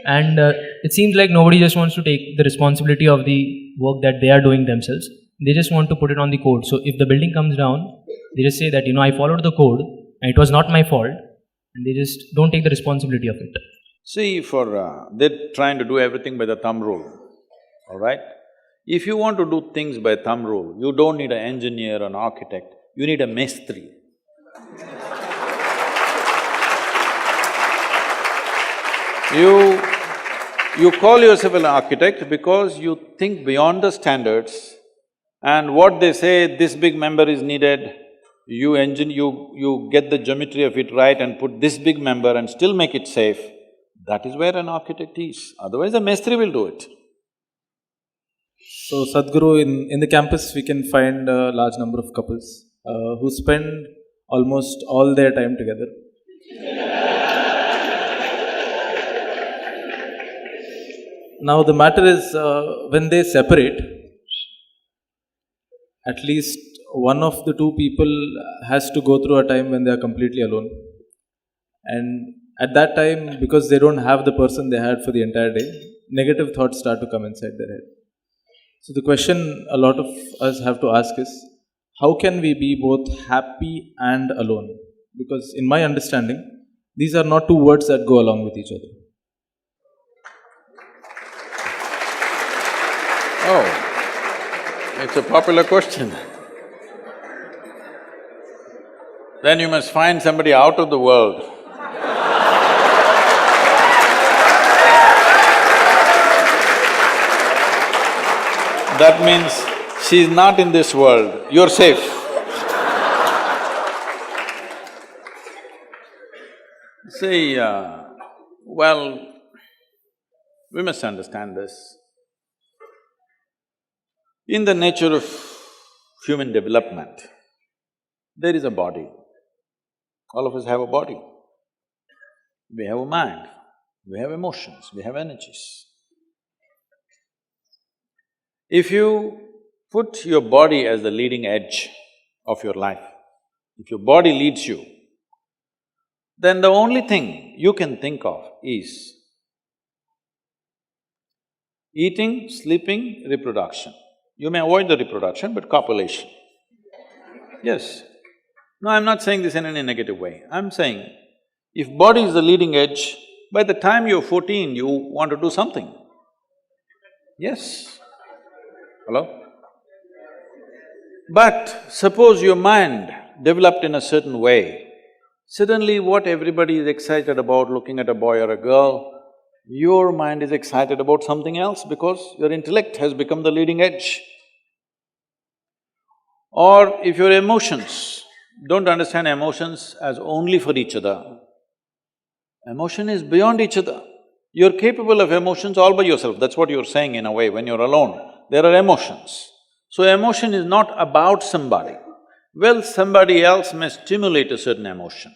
and it seems like nobody just wants to take the responsibility of the work that they are doing themselves. They just want to put it on the code. So if the building comes down, they just say that, I followed the code and it was not my fault, and they just don't take the responsibility of it. See, they're trying to do everything by the thumb rule, all right? If you want to do things by thumb rule, you don't need an engineer or an architect, you need a mestri. You call yourself an architect because you think beyond the standards, and what they say, this big member is needed, you get the geometry of it right and put this big member and still make it safe. That is where an architect is, otherwise a mestri will do it. So Sadhguru, in the campus we can find a large number of couples who spend almost all their time together. Now the matter is, when they separate, at least one of the two people has to go through a time when they are completely alone. And at that time, because they don't have the person they had for the entire day, negative thoughts start to come inside their head. So the question a lot of us have to ask is, how can we be both happy and alone? Because in my understanding, these are not two words that go along with each other. Oh, it's a popular question. Then you must find somebody out of the world. That means she's not in this world, you're safe. See, well, we must understand this. In the nature of human development, there is a body. All of us have a body. We have a mind, we have emotions, we have energies. If you put your body as the leading edge of your life, if your body leads you, then the only thing you can think of is eating, sleeping, reproduction. You may avoid the reproduction, but copulation. Yes. No, I'm not saying this in any negative way. I'm saying, if body is the leading edge, by the time you're 14, you want to do something. Yes. Hello? But suppose your mind developed in a certain way, suddenly what everybody is excited about looking at a boy or a girl, your mind is excited about something else because your intellect has become the leading edge. Or if your emotions, don't understand emotions as only for each other. Emotion is beyond each other. You're capable of emotions all by yourself, that's what you're saying in a way, when you're alone. There are emotions. So emotion is not about somebody. Well, somebody else may stimulate a certain emotion,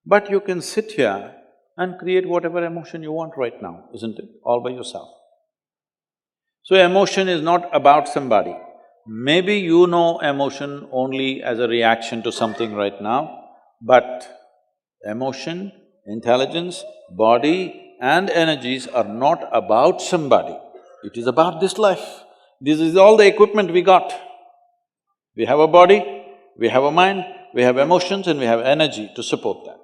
but you can sit here and create whatever emotion you want right now, isn't it? All by yourself. So emotion is not about somebody. Maybe you know emotion only as a reaction to something right now, but emotion, intelligence, body and energies are not about somebody. It is about this life. This is all the equipment we got. We have a body, we have a mind, we have emotions and we have energy to support that.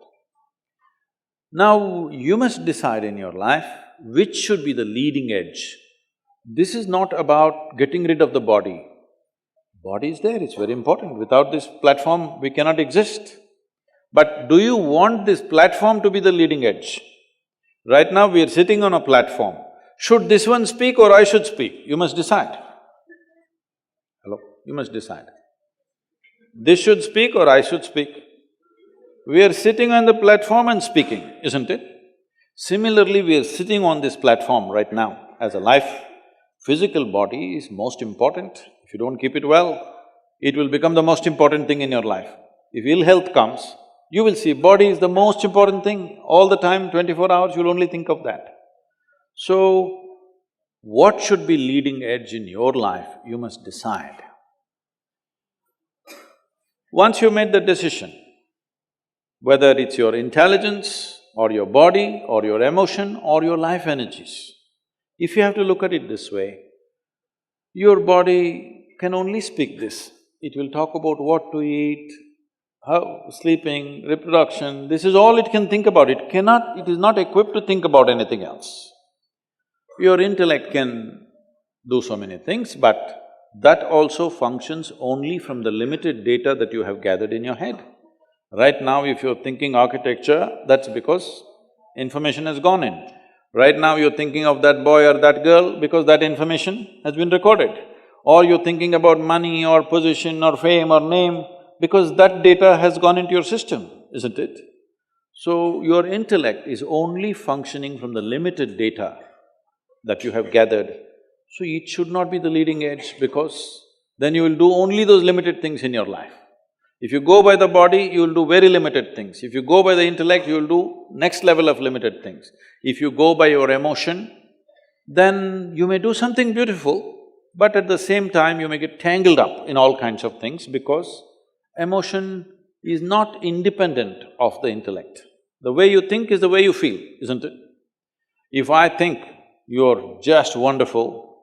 Now, you must decide in your life which should be the leading edge. This is not about getting rid of the body. Body is there, it's very important. Without this platform, we cannot exist. But do you want this platform to be the leading edge? Right now, we are sitting on a platform. Should this one speak or I should speak? You must decide. Hello? You must decide. This should speak or I should speak? We are sitting on the platform and speaking, isn't it? Similarly, we are sitting on this platform right now as a life. Physical body is most important. If you don't keep it well, it will become the most important thing in your life. If ill health comes, you will see body is the most important thing. All the time, 24 hours, you'll only think of that. So, what should be leading edge in your life, you must decide. Once you made the decision, whether it's your intelligence or your body or your emotion or your life energies, if you have to look at it this way, your body can only speak this. It will talk about what to eat, how… sleeping, reproduction, this is all it can think about. It is not equipped to think about anything else. Your intellect can do so many things, but that also functions only from the limited data that you have gathered in your head. Right now, if you're thinking architecture, that's because information has gone in. Right now, you're thinking of that boy or that girl because that information has been recorded. Or you're thinking about money or position or fame or name because that data has gone into your system, isn't it? So, your intellect is only functioning from the limited data that you have gathered. So, it should not be the leading edge because then you will do only those limited things in your life. If you go by the body, you will do very limited things. If you go by the intellect, you will do next level of limited things. If you go by your emotion, then you may do something beautiful, but at the same time you may get tangled up in all kinds of things because emotion is not independent of the intellect. The way you think is the way you feel, isn't it? If I think you're just wonderful,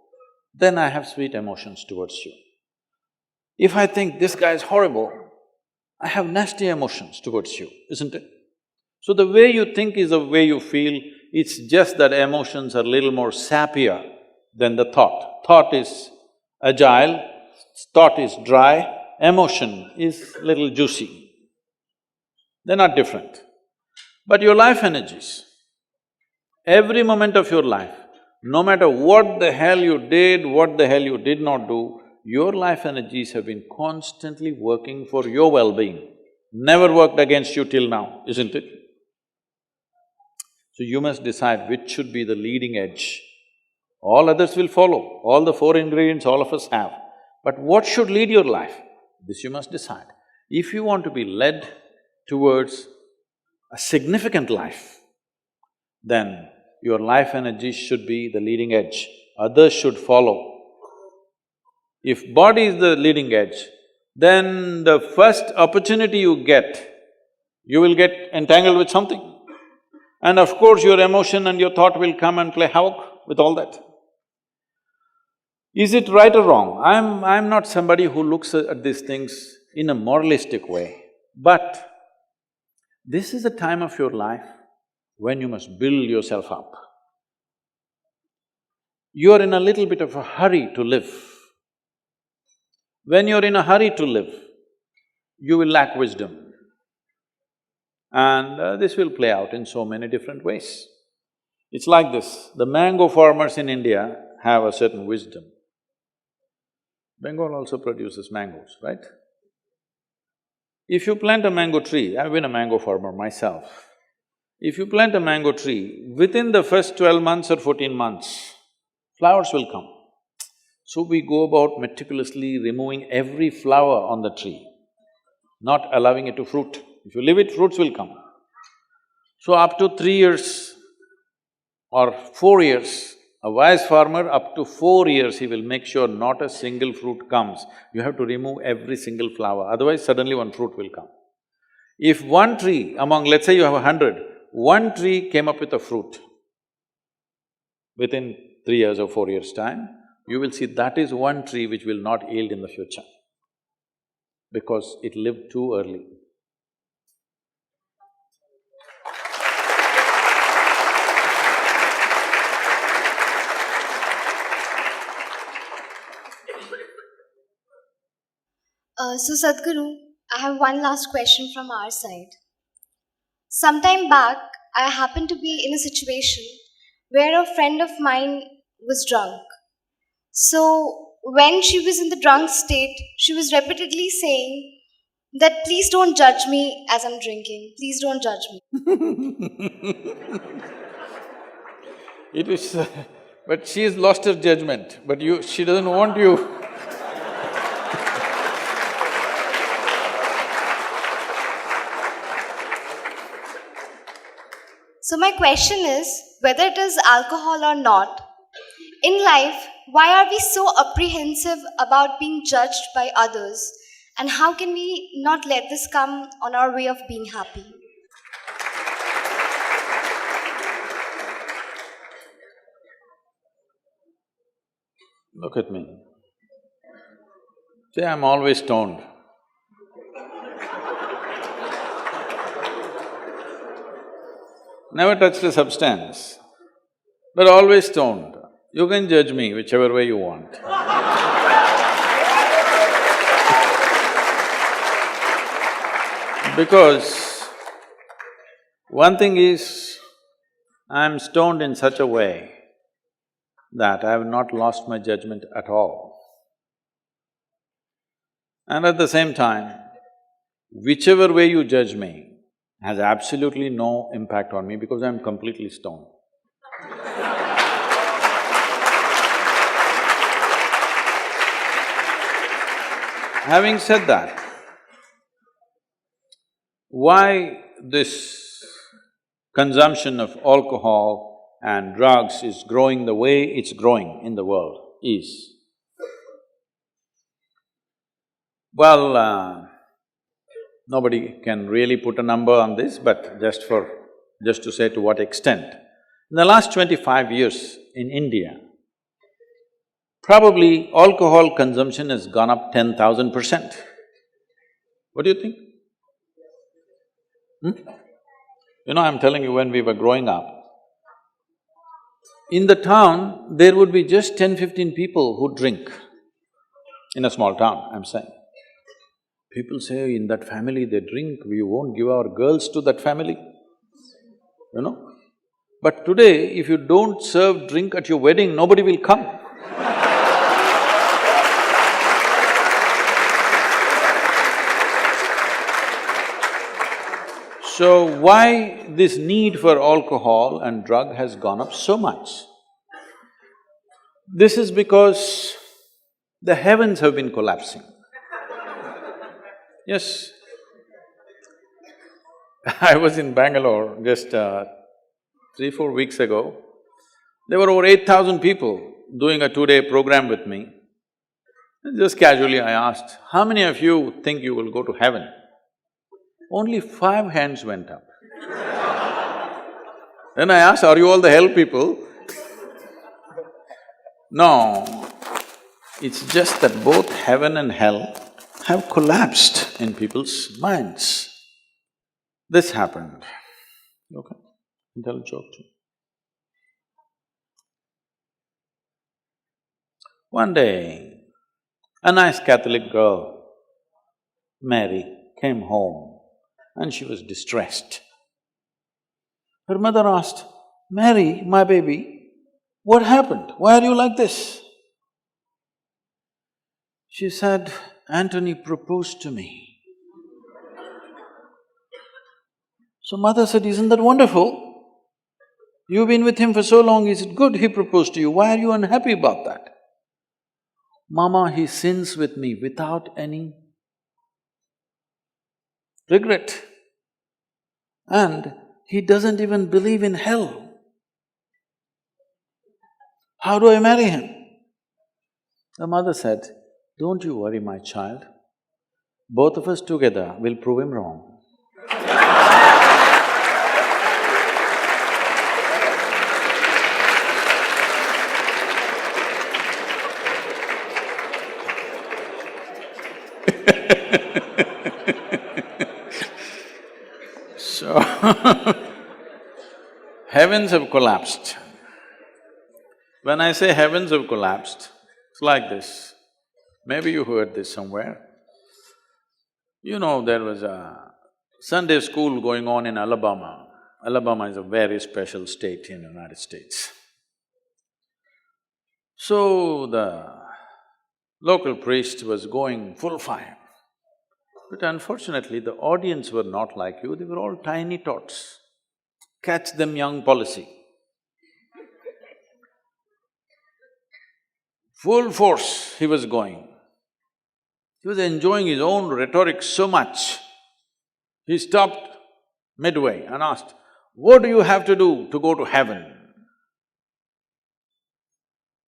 then I have sweet emotions towards you. If I think this guy is horrible, I have nasty emotions towards you, isn't it? So the way you think is the way you feel, it's just that emotions are little more sappier than the thought. Thought is agile, thought is dry, emotion is little juicy. They're not different. But your life energies, every moment of your life, no matter what the hell you did, what the hell you did not do, your life energies have been constantly working for your well-being, never worked against you till now, isn't it? So you must decide which should be the leading edge. All others will follow, all the four ingredients all of us have. But what should lead your life? This you must decide. If you want to be led towards a significant life, then your life energy should be the leading edge, others should follow. If body is the leading edge, then the first opportunity you get, you will get entangled with something. And of course your emotion and your thought will come and play havoc with all that. Is it right or wrong? I'm not somebody who looks at these things in a moralistic way, but this is a time of your life when you must build yourself up. You're in a little bit of a hurry to live. When you're in a hurry to live, you will lack wisdom. And this will play out in so many different ways. It's like this, the mango farmers in India have a certain wisdom. Bengal also produces mangoes, right? If you plant a mango tree, I've been a mango farmer myself. If you plant a mango tree, within the first 12 months or 14 months, flowers will come. So we go about meticulously removing every flower on the tree, not allowing it to fruit. If you leave it, fruits will come. So up to 3 years or 4 years, a wise farmer, up to 4 years, he will make sure not a single fruit comes. You have to remove every single flower, otherwise suddenly one fruit will come. If one tree among, let's say you have 100, one tree came up with a fruit, within 3 years or 4 years' time, you will see that is one tree which will not yield in the future because it lived too early. So Sadhguru, I have one last question from our side. Sometime back, I happened to be in a situation where a friend of mine was drunk. So when she was in the drunk state, she was repeatedly saying that please don't judge me as I'm drinking, please don't judge me. It is… but she has lost her judgment, but she doesn't want you. So my question is, whether it is alcohol or not, in life, why are we so apprehensive about being judged by others? And how can we not let this come on our way of being happy? Look at me. See, I'm always stoned. Never touched a substance, but always stoned. You can judge me whichever way you want. Because one thing is, I'm stoned in such a way that I have not lost my judgment at all. And at the same time, whichever way you judge me has absolutely no impact on me because I'm completely stoned. Having said that, why this consumption of alcohol and drugs is growing the way it's growing in the world is… Well, nobody can really put a number on this, but just to say to what extent. In the last 25 years in India, probably alcohol consumption has gone up 10,000%. What do you think? You know, I'm telling you, when we were growing up, in the town, there would be just 10-15 people who drink. In a small town, I'm saying. People say, in that family they drink, we won't give our girls to that family, you know. But today, if you don't serve drink at your wedding, nobody will come. So why this need for alcohol and drug has gone up so much? This is because the heavens have been collapsing. Yes. I was in Bangalore just 3-4 weeks ago. There were over 8,000 people doing a 2-day program with me. And just casually I asked, how many of you think you will go to heaven? Only 5 hands went up. Then I asked, are you all the hell people? No, it's just that both heaven and hell have collapsed in people's minds. This happened. Okay, I'll tell a joke too. One day, a nice Catholic girl, Mary, came home and she was distressed. Her mother asked, Mary, my baby, what happened? Why are you like this? She said, Anthony proposed to me. So mother said, isn't that wonderful? You've been with him for so long, is it good he proposed to you? Why are you unhappy about that? Mama, he sins with me without any regret. And he doesn't even believe in hell. How do I marry him? The mother said, don't you worry, my child. Both of us together will prove him wrong. So, heavens have collapsed. When I say heavens have collapsed, it's like this. Maybe you heard this somewhere. You know, there was a Sunday school going on in Alabama. Alabama is a very special state in the United States. So the local priest was going full fire. But unfortunately, the audience were not like you, they were all tiny tots. Catch them young policy. Full force he was going. He was enjoying his own rhetoric so much. He stopped midway and asked, what do you have to do to go to heaven?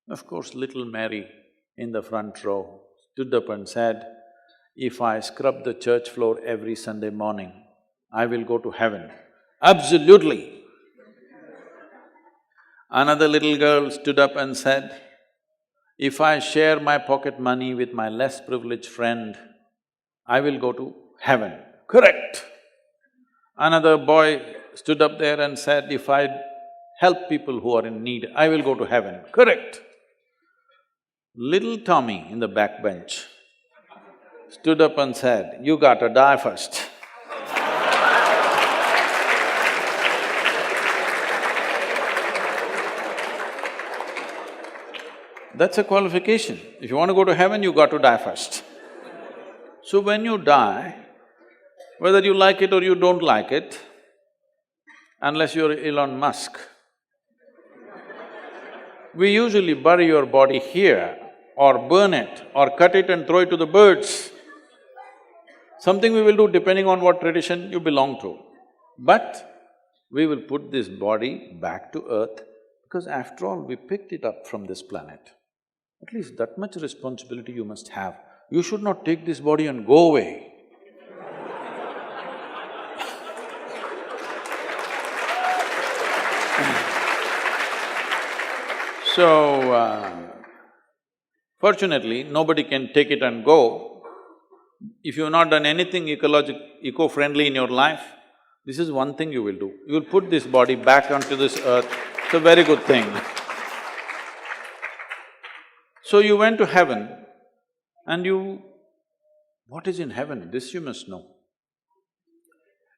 Of course, little Mary in the front row stood up and said, if I scrub the church floor every Sunday morning, I will go to heaven. Absolutely. Another little girl stood up and said, if I share my pocket money with my less privileged friend, I will go to heaven. Correct. Another boy stood up there and said, if I help people who are in need, I will go to heaven. Correct. Little Tommy in the back bench stood up and said, you gotta die first. That's a qualification. If you want to go to heaven, you got to die first. So when you die, whether you like it or you don't like it, unless you're Elon Musk, we usually bury your body here or burn it or cut it and throw it to the birds. Something we will do depending on what tradition you belong to. But we will put this body back to earth Because after all, we picked it up from this planet. At least that much responsibility you must have. You should not take this body and go away. So, fortunately, nobody can take it and go. If you've not done anything eco-friendly in your life, this is one thing you will do. You will put this body back onto this earth. It's a very good thing. So you went to heaven and you… What is in heaven? This you must know.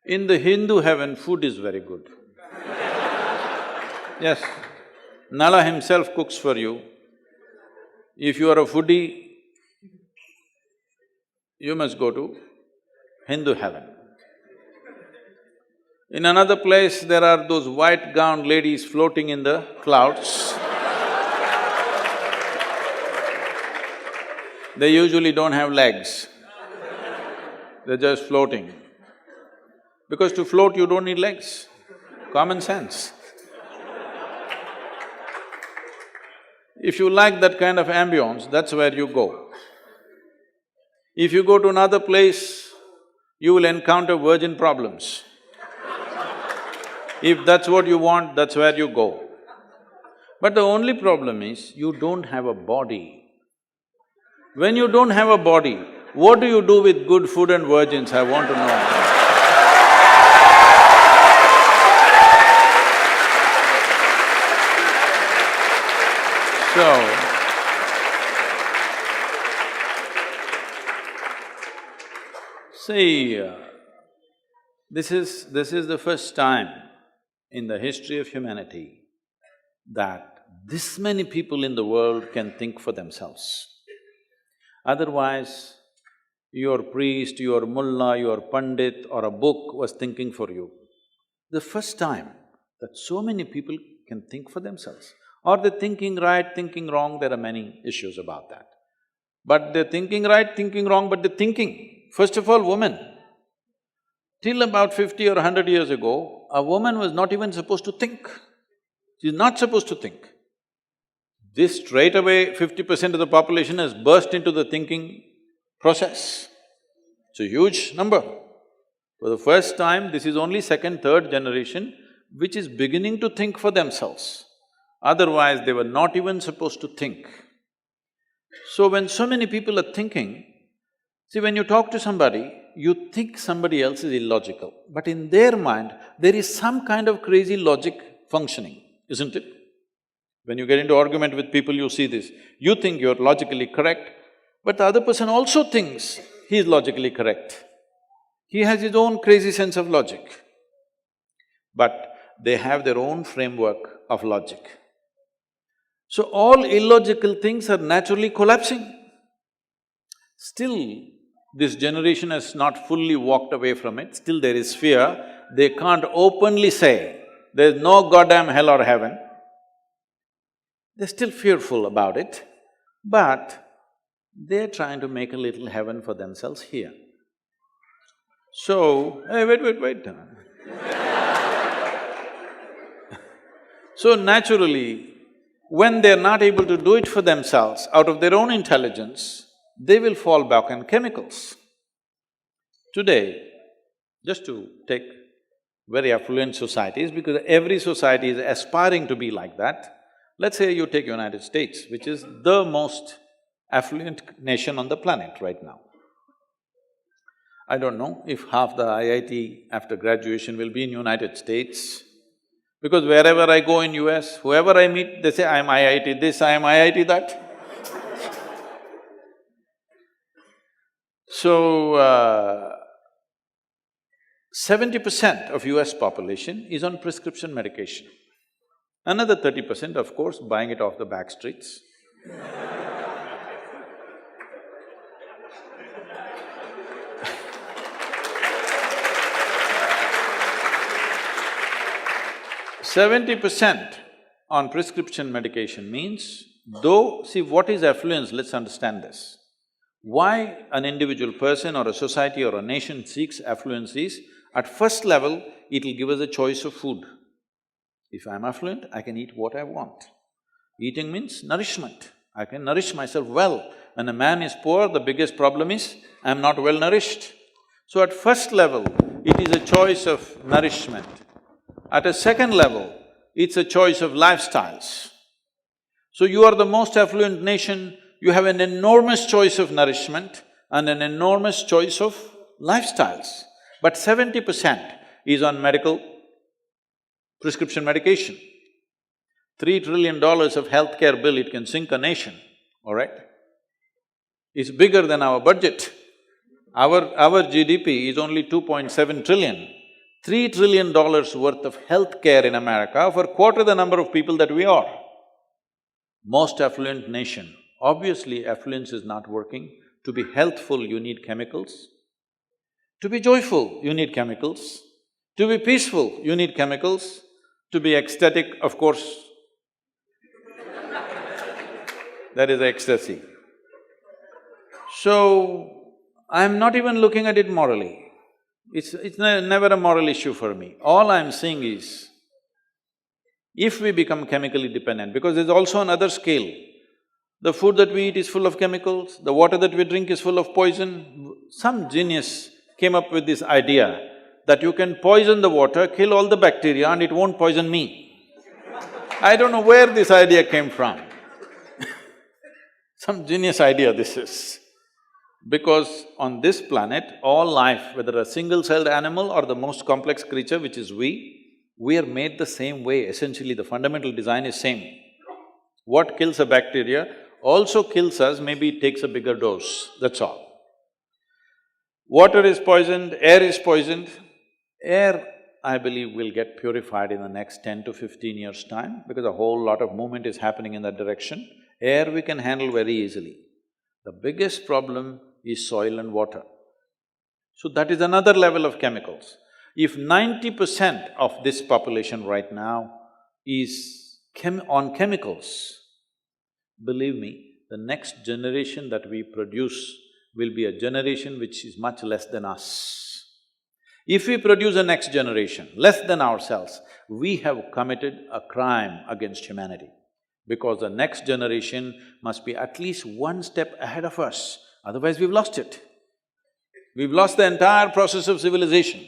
In the Hindu heaven, food is very good. Yes, Nala himself cooks for you. If you are a foodie, you must go to Hindu heaven. In another place, there are those white-gowned ladies floating in the clouds. They usually don't have legs, they're just floating. Because to float, you don't need legs, common sense. If you like that kind of ambience, that's where you go. If you go to another place, you will encounter virgin problems. If that's what you want, that's where you go. But the only problem is, you don't have a body. When you don't have a body, what do you do with good food and virgins, I want to know. See, this is the first time in the history of humanity that this many people in the world can think for themselves. Otherwise, your priest, your mullah, your pandit or a book was thinking for you. The first time that so many people can think for themselves. Or they're thinking right, thinking wrong, there are many issues about that. But they're thinking right, thinking wrong, but they're thinking. First of all, women. Till about 50 or 100 years ago, a woman was not even supposed to think. She's not supposed to think. This straight away 50% of the population has burst into the thinking process. It's a huge number. For the first time, this is only second, third generation which is beginning to think for themselves. Otherwise, they were not even supposed to think. So when so many people are thinking, see, when you talk to somebody, you think somebody else is illogical, but in their mind, there is some kind of crazy logic functioning, isn't it? When you get into argument with people, you see this. You think you're logically correct, but the other person also thinks he is logically correct. He has his own crazy sense of logic. But they have their own framework of logic. So all illogical things are naturally collapsing. Still, this generation has not fully walked away from it, still there is fear. They can't openly say, there's no goddamn hell or heaven. They're still fearful about it, but they're trying to make a little heaven for themselves here. So, hey, wait. So naturally, when they're not able to do it for themselves, out of their own intelligence, they will fall back on chemicals. Today, just to take very affluent societies, because every society is aspiring to be like that, let's say you take United States, which is the most affluent nation on the planet right now. I don't know if half the IIT after graduation will be in United States, because wherever I go in US, whoever I meet, they say, I'm IIT this, I'm IIT that. So, 70% of US population is on prescription medication. Another 30%, of course, buying it off the back streets. 70% on prescription medication means, though… See, what is affluence? Let's understand this. Why an individual person or a society or a nation seeks affluence is, at first level, it'll give us a choice of food. If I'm affluent, I can eat what I want. Eating means nourishment. I can nourish myself well. When a man is poor, the biggest problem is, I'm not well nourished. So at first level, it is a choice of nourishment. At a second level, it's a choice of lifestyles. So you are the most affluent nation, you have an enormous choice of nourishment and an enormous choice of lifestyles. But 70% is on prescription medication. $3 trillion of healthcare bill, it can sink a nation, all right? It's bigger than our budget. Our GDP is only 2.7 trillion. $3 trillion worth of healthcare in America for quarter the number of people that we are. Most affluent nation. Obviously, affluence is not working. To be healthful, you need chemicals. To be joyful, you need chemicals. To be peaceful, you need chemicals. To be ecstatic, of course, that is ecstasy. So, I'm not even looking at it morally. It's never a moral issue for me. All I'm saying is, if we become chemically dependent, because there's also another scale. The food that we eat is full of chemicals, the water that we drink is full of poison. Some genius came up with this idea that you can poison the water, kill all the bacteria and it won't poison me. I don't know where this idea came from. Some genius idea this is. Because on this planet, all life, whether a single-celled animal or the most complex creature, which is we are made the same way. Essentially, the fundamental design is same. What kills a bacteria also kills us, maybe it takes a bigger dose, that's all. Water is poisoned, air is poisoned. Air, I believe, will get purified in the next 10 to 15 years' time because a whole lot of movement is happening in that direction. Air we can handle very easily. The biggest problem is soil and water. So that is another level of chemicals. If 90% of this population right now is on chemicals, believe me, the next generation that we produce will be a generation which is much less than us. If we produce a next generation less than ourselves, we have committed a crime against humanity. Because the next generation must be at least one step ahead of us, otherwise we've lost it. We've lost the entire process of civilization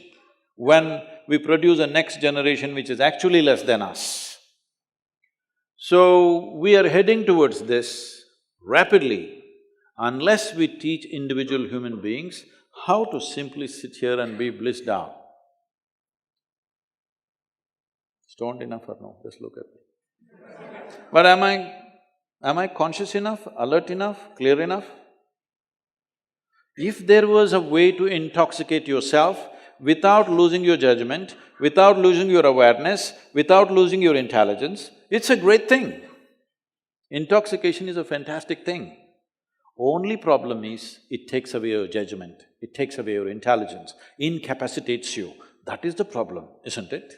when we produce a next generation which is actually less than us. So, we are heading towards this rapidly unless we teach individual human beings how to simply sit here and be blissed out. Stoned enough or no? Just look at me. But am I conscious enough, alert enough, clear enough? If there was a way to intoxicate yourself without losing your judgment, without losing your awareness, without losing your intelligence, it's a great thing. Intoxication is a fantastic thing. Only problem is, it takes away your judgment, it takes away your intelligence, incapacitates you. That is the problem, isn't it?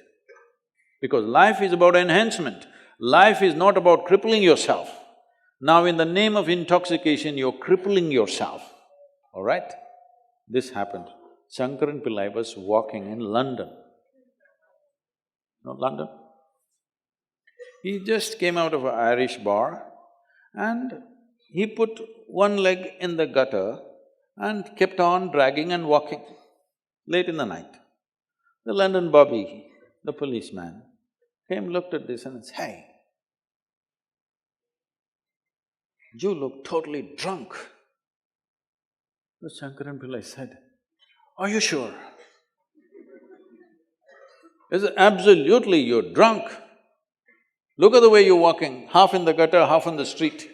Because life is about enhancement. Life is not about crippling yourself. Now in the name of intoxication, you're crippling yourself, all right? This happened. Shankaran Pillai was walking in London. Know London? He just came out of an Irish bar and he put one leg in the gutter and kept on dragging and walking late in the night. The London bobby, the policeman, came, looked at this and said, "Hey, you look totally drunk." The Shankaran Pillai said, "Are you sure?" He said, "Absolutely, you're drunk. Look at the way you're walking, half in the gutter, half on the street."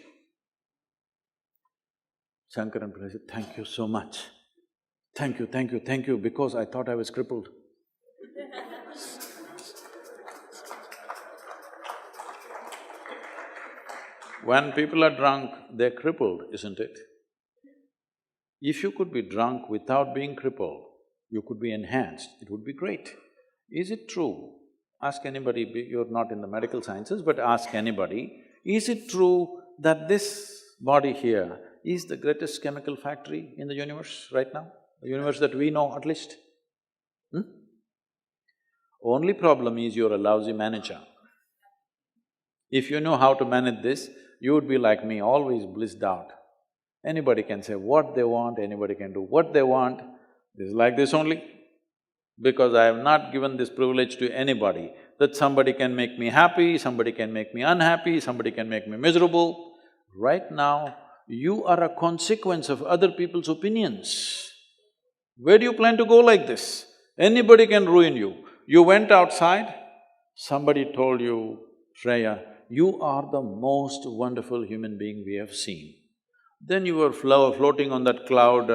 Shankaran Pillai said, "Thank you so much. Thank you, because I thought I was crippled." When people are drunk, they're crippled, isn't it? If you could be drunk without being crippled, you could be enhanced, it would be great. Is it true? Ask anybody, you're not in the medical sciences, but ask anybody, is it true that this body here is the greatest chemical factory in the universe right now? The universe that we know at least? Only problem is you're a lousy manager. If you know how to manage this, you would be like me, always blissed out. Anybody can say what they want, anybody can do what they want. This is like this only. Because I have not given this privilege to anybody, that somebody can make me happy, somebody can make me unhappy, somebody can make me miserable. Right now, you are a consequence of other people's opinions. Where do you plan to go like this? Anybody can ruin you. You went outside, somebody told you, Shreya, you are the most wonderful human being we have seen. Then you were floating on that cloud,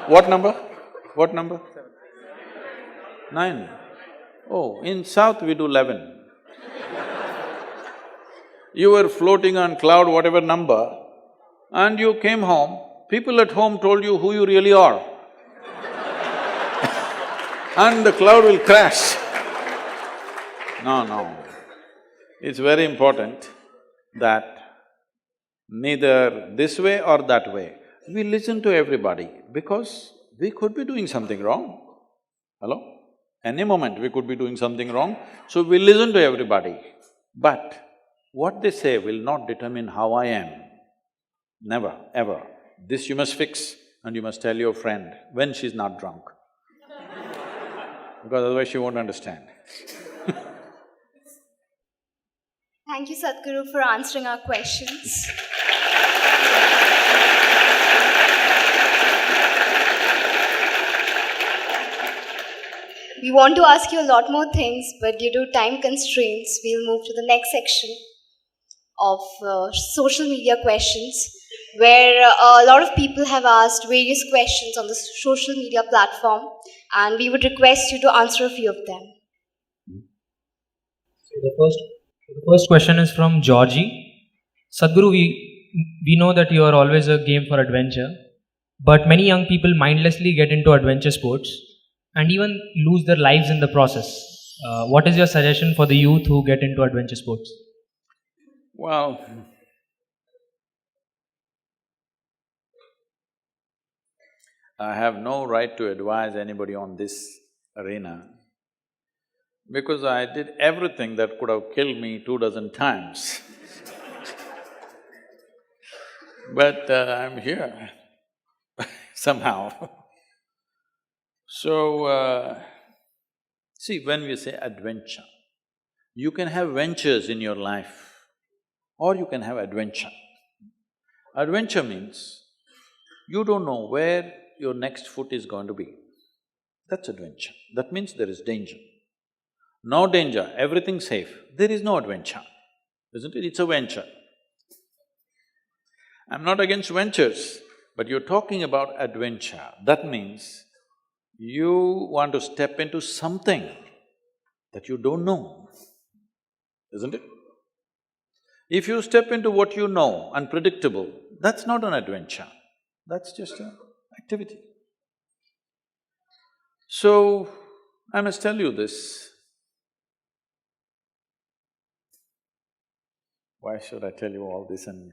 what number? What number? 9. Oh, in South we do 11. You were floating on cloud whatever number, and you came home, people at home told you who you really are. And the cloud will crash. No. It's very important that neither this way or that way, we listen to everybody because we could be doing something wrong. Hello? Any moment we could be doing something wrong, so we listen to everybody. But what they say will not determine how I am. Never, ever. This you must fix and you must tell your friend when she's not drunk. Because otherwise she won't understand. Thank you, Sadhguru, for answering our questions. We want to ask you a lot more things, but due to time constraints, we'll move to the next section of social media questions, where a lot of people have asked various questions on the social media platform, and we would request you to answer a few of them. So the first question is from Georgie. Sadhguru, we know that you are always a game for adventure, but many young people mindlessly get into adventure sports and even lose their lives in the process. What is your suggestion for the youth who get into adventure sports? Well, I have no right to advise anybody on this arena because I did everything that could have killed me 24 times. But I'm here somehow. So, see, when we say adventure, you can have ventures in your life or you can have adventure. Adventure means you don't know where your next foot is going to be. That's adventure. That means there is danger. No danger, everything safe, there is no adventure, isn't it? It's a venture. I'm not against ventures, but you're talking about adventure. That means you want to step into something that you don't know, isn't it? If you step into what you know, unpredictable, that's not an adventure, that's just an activity. So, I must tell you this. Why should I tell you all this and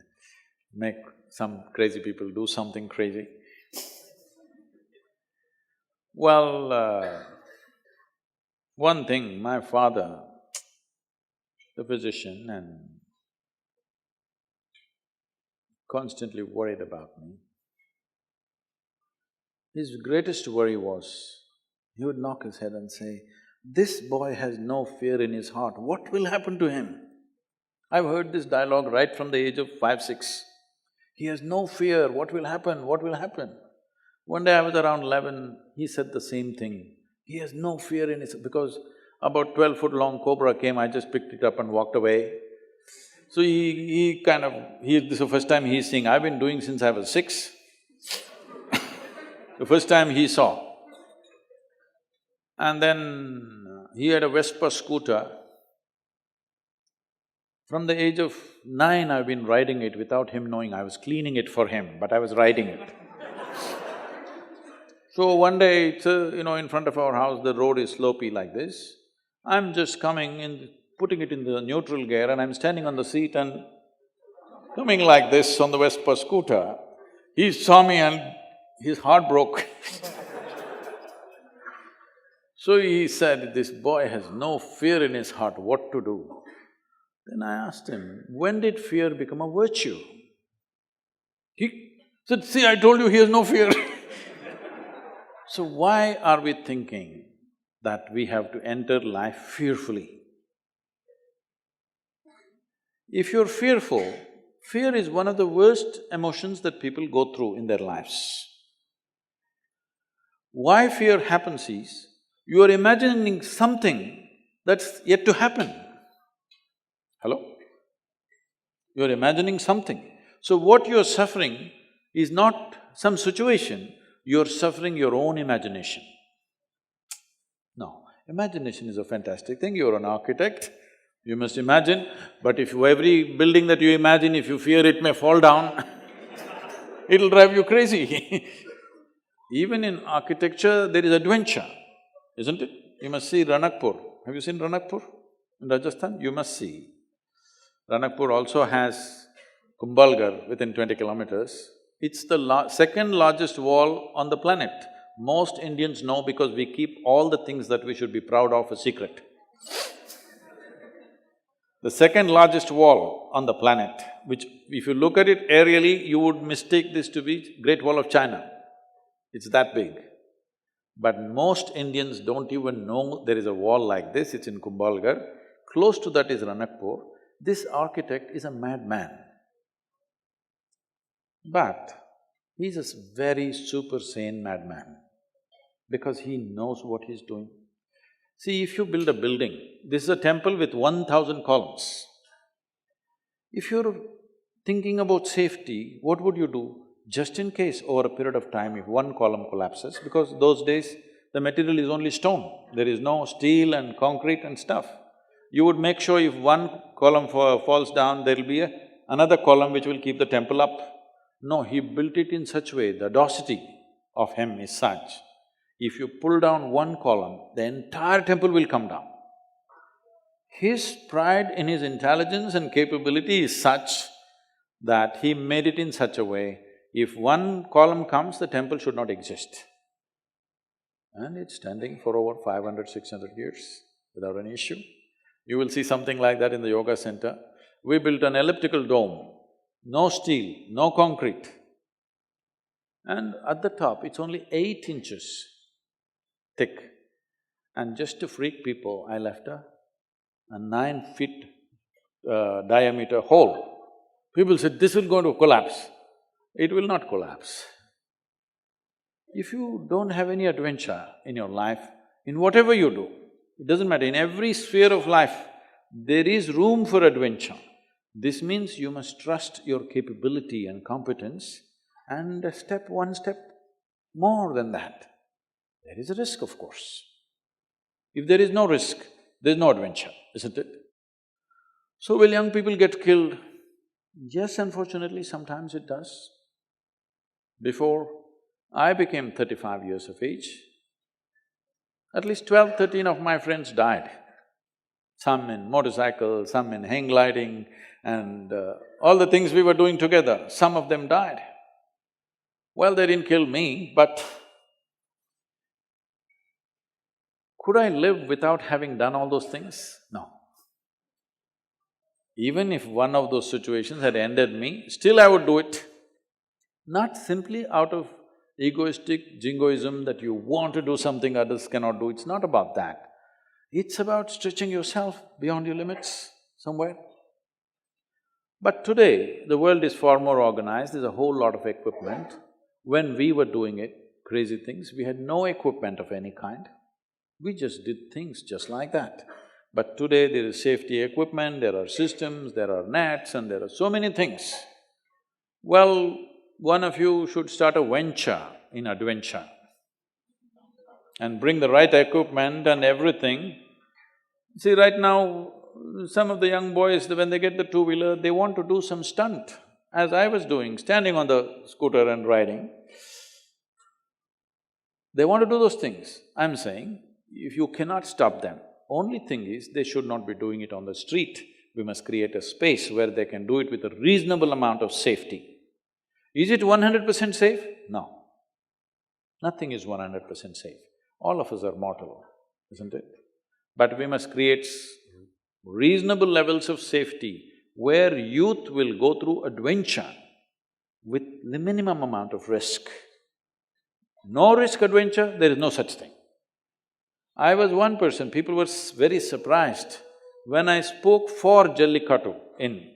make some crazy people do something crazy? Well, one thing, my father, the physician, and constantly worried about me. His greatest worry was, he would knock his head and say, "This boy has no fear in his heart, what will happen to him?" I've heard this dialogue right from the age of 5, 6. He has no fear, what will happen, what will happen? One day I was around 11, he said the same thing. He has no fear in his… because about 12-foot long cobra came, I just picked it up and walked away. So he this is the first time he's seeing, I've been doing since I was 6. The first time he saw. And then he had a Vespa scooter. From the age of 9, I've been riding it without him knowing. I was cleaning it for him, but I was riding it. So one day, it's in front of our house, the road is slopey like this. I'm just coming in, putting it in the neutral gear, and I'm standing on the seat and coming like this on the Vespa scooter. He saw me and his heart broke. So he said, "This boy has no fear in his heart, what to do?" Then I asked him, when did fear become a virtue? He said, see, I told you he has no fear. So why are we thinking that we have to enter life fearfully? If you're fearful, fear is one of the worst emotions that people go through in their lives. Why fear happens is, you are imagining something that's yet to happen. Hello? You're imagining something. So what you're suffering is not some situation, you're suffering your own imagination. No, imagination is a fantastic thing. You're an architect, you must imagine, but if every building that you imagine, if you fear it may fall down, it'll drive you crazy. Even in architecture, there is adventure, isn't it? You must see Ranakpur. Have you seen Ranakpur in Rajasthan? You must see. Ranakpur also has Kumbhalgarh within 20 kilometers. It's the second largest wall on the planet. Most Indians know because we keep all the things that we should be proud of a secret. The second largest wall on the planet, which if you look at it aerially, you would mistake this to be Great Wall of China. It's that big. But most Indians don't even know there is a wall like this, it's in Kumbhalgarh. Close to that is Ranakpur. This architect is a madman. But he's a very super sane madman because he knows what he's doing. See, if you build a building, this is a temple with 1,000 columns. If you're thinking about safety, what would you do? Just in case over a period of time, if one column collapses, because those days the material is only stone, there is no steel and concrete and stuff. You would make sure if one column falls down, there'll be another column which will keep the temple up. No, he built it in such a way, the audacity of him is such, if you pull down one column, the entire temple will come down. His pride in his intelligence and capability is such that he made it in such a way, if one column comes, the temple should not exist. And it's standing for over 500, 600 years without any issue. You will see something like that in the yoga center. We built an elliptical dome, no steel, no concrete. And at the top, it's only 8 inches thick. And just to freak people, I left a 9 feet diameter hole. People said, this will going to collapse. It will not collapse. If you don't have any adventure in your life, in whatever you do, it doesn't matter, in every sphere of life, there is room for adventure. This means you must trust your capability and competence and one step more than that. There is a risk, of course. If there is no risk, there's no adventure, isn't it? So will young people get killed? Yes, unfortunately, sometimes it does. Before I became 35 years of age, at least 12, 13 of my friends died. Some in motorcycles, some in hang gliding and all the things we were doing together, some of them died. Well, they didn't kill me, but could I live without having done all those things? No. Even if one of those situations had ended me, still I would do it. Not simply out of egoistic jingoism that you want to do something others cannot do, it's not about that. It's about stretching yourself beyond your limits somewhere. But today, the world is far more organized, there's a whole lot of equipment. When we were doing it, crazy things, we had no equipment of any kind. We just did things just like that. But today there is safety equipment, there are systems, there are nets and there are so many things. Well, one of you should start a venture in adventure and bring the right equipment and everything. See, right now, some of the young boys, when they get the two-wheeler, they want to do some stunt, as I was doing, standing on the scooter and riding. They want to do those things. I'm saying, if you cannot stop them, only thing is, they should not be doing it on the street. We must create a space where they can do it with a reasonable amount of safety. Is it 100% safe? No. Nothing is 100% safe. All of us are mortal, isn't it? But we must create reasonable levels of safety where youth will go through adventure with the minimum amount of risk. No risk adventure, there is no such thing. I was one person, people were very surprised when I spoke for Jallikattu in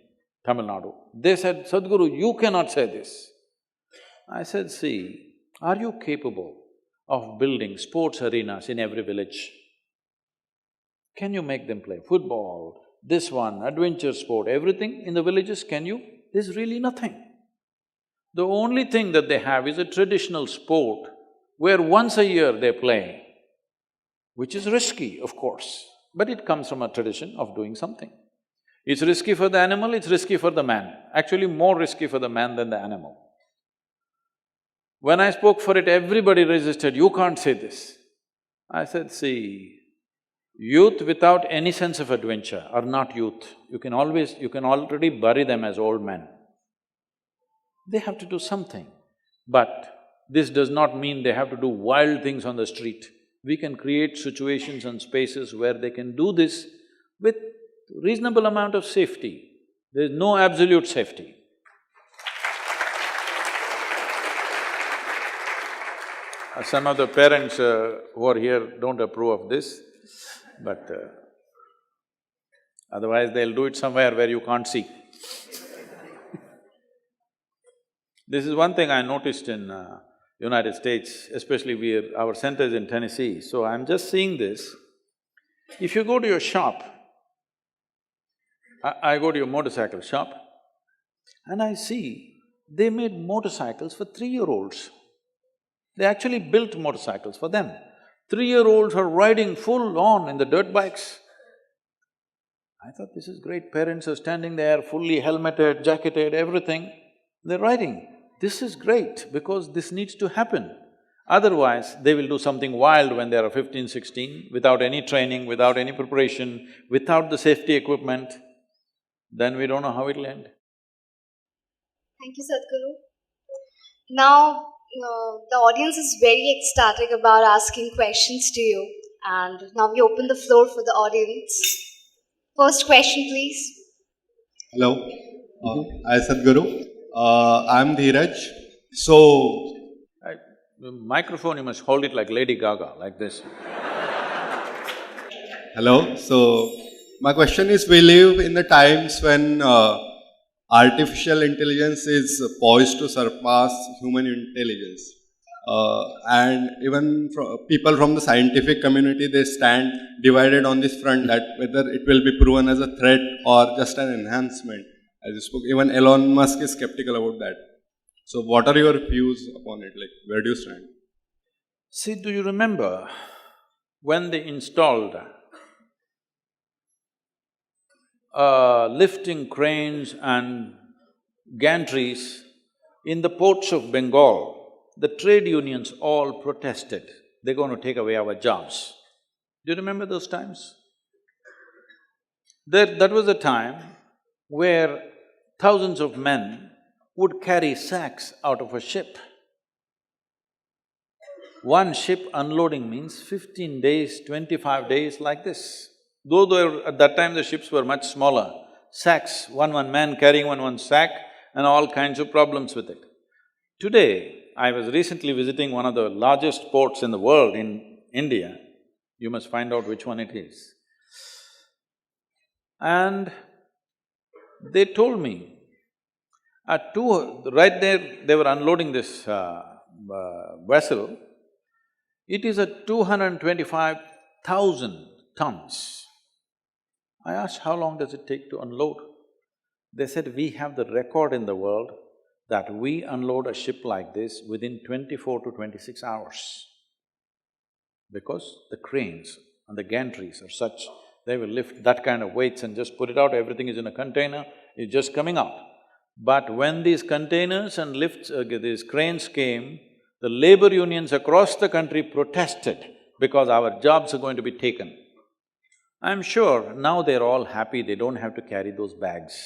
Tamil Nadu. They said, "Sadhguru, you cannot say this." I said, "See, are you capable of building sports arenas in every village? Can you make them play football, this one, adventure sport, everything in the villages, can you? There's really nothing. The only thing that they have is a traditional sport where once a year they play, which is risky, of course, but it comes from a tradition of doing something. It's risky for the animal, it's risky for the man, actually more risky for the man than the animal." When I spoke for it, everybody resisted, "You can't say this." I said, "See, youth without any sense of adventure are not youth. You can already bury them as old men. They have to do something. But this does not mean they have to do wild things on the street. We can create situations and spaces where they can do this with reasonable amount of safety. There's no absolute safety." Some of the parents who are here don't approve of this, but otherwise they'll do it somewhere where you can't see. This is one thing I noticed in United States, especially our center is in Tennessee, so I'm just seeing this. If you go to your shop, I go to your motorcycle shop, and I see they made motorcycles for 3-year-olds. They actually built motorcycles for them. 3-year-olds are riding full on in the dirt bikes. I thought, this is great, parents are standing there fully helmeted, jacketed, everything, they're riding. This is great because this needs to happen. Otherwise, they will do something wild when they are 15, 16, without any training, without any preparation, without the safety equipment, then we don't know how it'll end. Thank you, Sadhguru. Now, the audience is very ecstatic about asking questions to you, and now we open the floor for the audience. First question, please. Hello, I Sadhguru. I'm Dheeraj. So, The microphone, you must hold it like Lady Gaga, like this. hello. So, my question is: we live in the times when artificial intelligence is poised to surpass human intelligence, and even people from the scientific community, they stand divided on this front that whether it will be proven as a threat or just an enhancement. As you spoke, even Elon Musk is skeptical about that. So, what are your views upon it? Like, where do you stand? See, do you remember when they installed lifting cranes and gantries in the ports of Bengal? The trade unions all protested, they're going to take away our jobs. Do you remember those times? That was a time where thousands of men would carry sacks out of a ship. One ship unloading means 15 days, 25 days like this. Though at that time the ships were much smaller, sacks, one man carrying one sack and all kinds of problems with it. Today, I was recently visiting one of the largest ports in the world in India. You must find out which one it is. And they told me, right there, they were unloading this vessel. It is at 225,000 tons. I asked, how long does it take to unload? They said, we have the record in the world that we unload a ship like this within 24 to 26 hours. Because the cranes and the gantries are such, they will lift that kind of weights and just put it out, everything is in a container, it's just coming out. But when these containers and these cranes came, the labor unions across the country protested because our jobs are going to be taken. I'm sure now they're all happy, they don't have to carry those bags.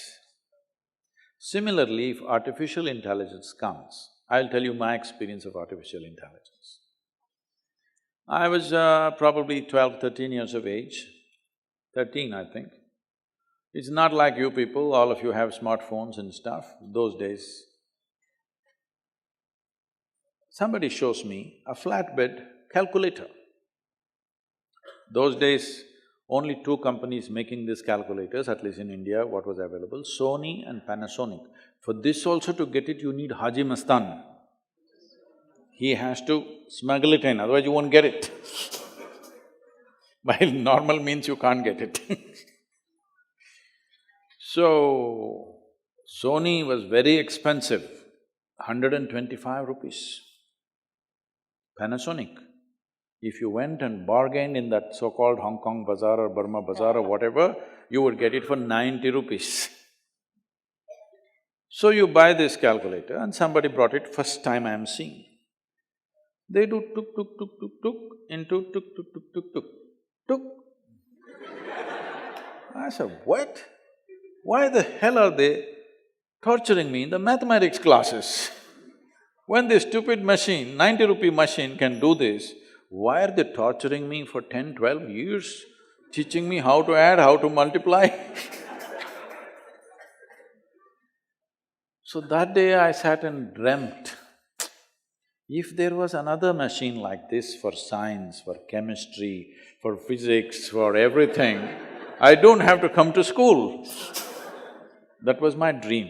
Similarly, if artificial intelligence comes, I'll tell you my experience of artificial intelligence. I was probably 12, 13 years of age, 13 I think. It's not like you people, all of you have smartphones and stuff. Those days, somebody shows me a flatbed calculator. Those days, only two companies making these calculators, at least in India, what was available, Sony and Panasonic. For this also to get it, you need Haji Mastan. He has to smuggle it in, otherwise you won't get it. By normal means you can't get it. So, Sony was very expensive, 125 rupees. Panasonic, if you went and bargained in that so-called Hong Kong bazaar or Burma bazaar or whatever, you would get it for 90 rupees. So you buy this calculator and somebody brought it, first time I am seeing. They do tuk tuk tuk tuk tuk into tuk tuk tuk tuk tuk tuk. I said, what? Why the hell are they torturing me in the mathematics classes? When this stupid machine, 90-rupee machine can do this, why are they torturing me for 10, 12 years, teaching me how to add, how to multiply? So that day I sat and dreamt, if there was another machine like this for science, for chemistry, for physics, for everything, I don't have to come to school. That was my dream.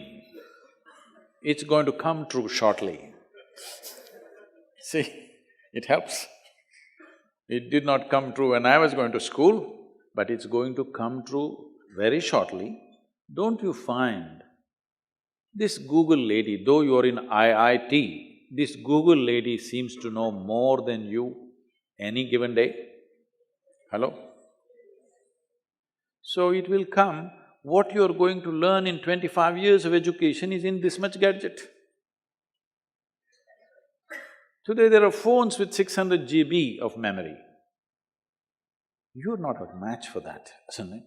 It's going to come true shortly. See, it helps. It did not come true when I was going to school, but it's going to come true very shortly. Don't you find this Google lady, though you are in IIT, this Google lady seems to know more than you any given day? Hello? So it will come, what you are going to learn in 25 years of education is in this much gadget. Today there are phones with 600 GB of memory. You're not a match for that, isn't it?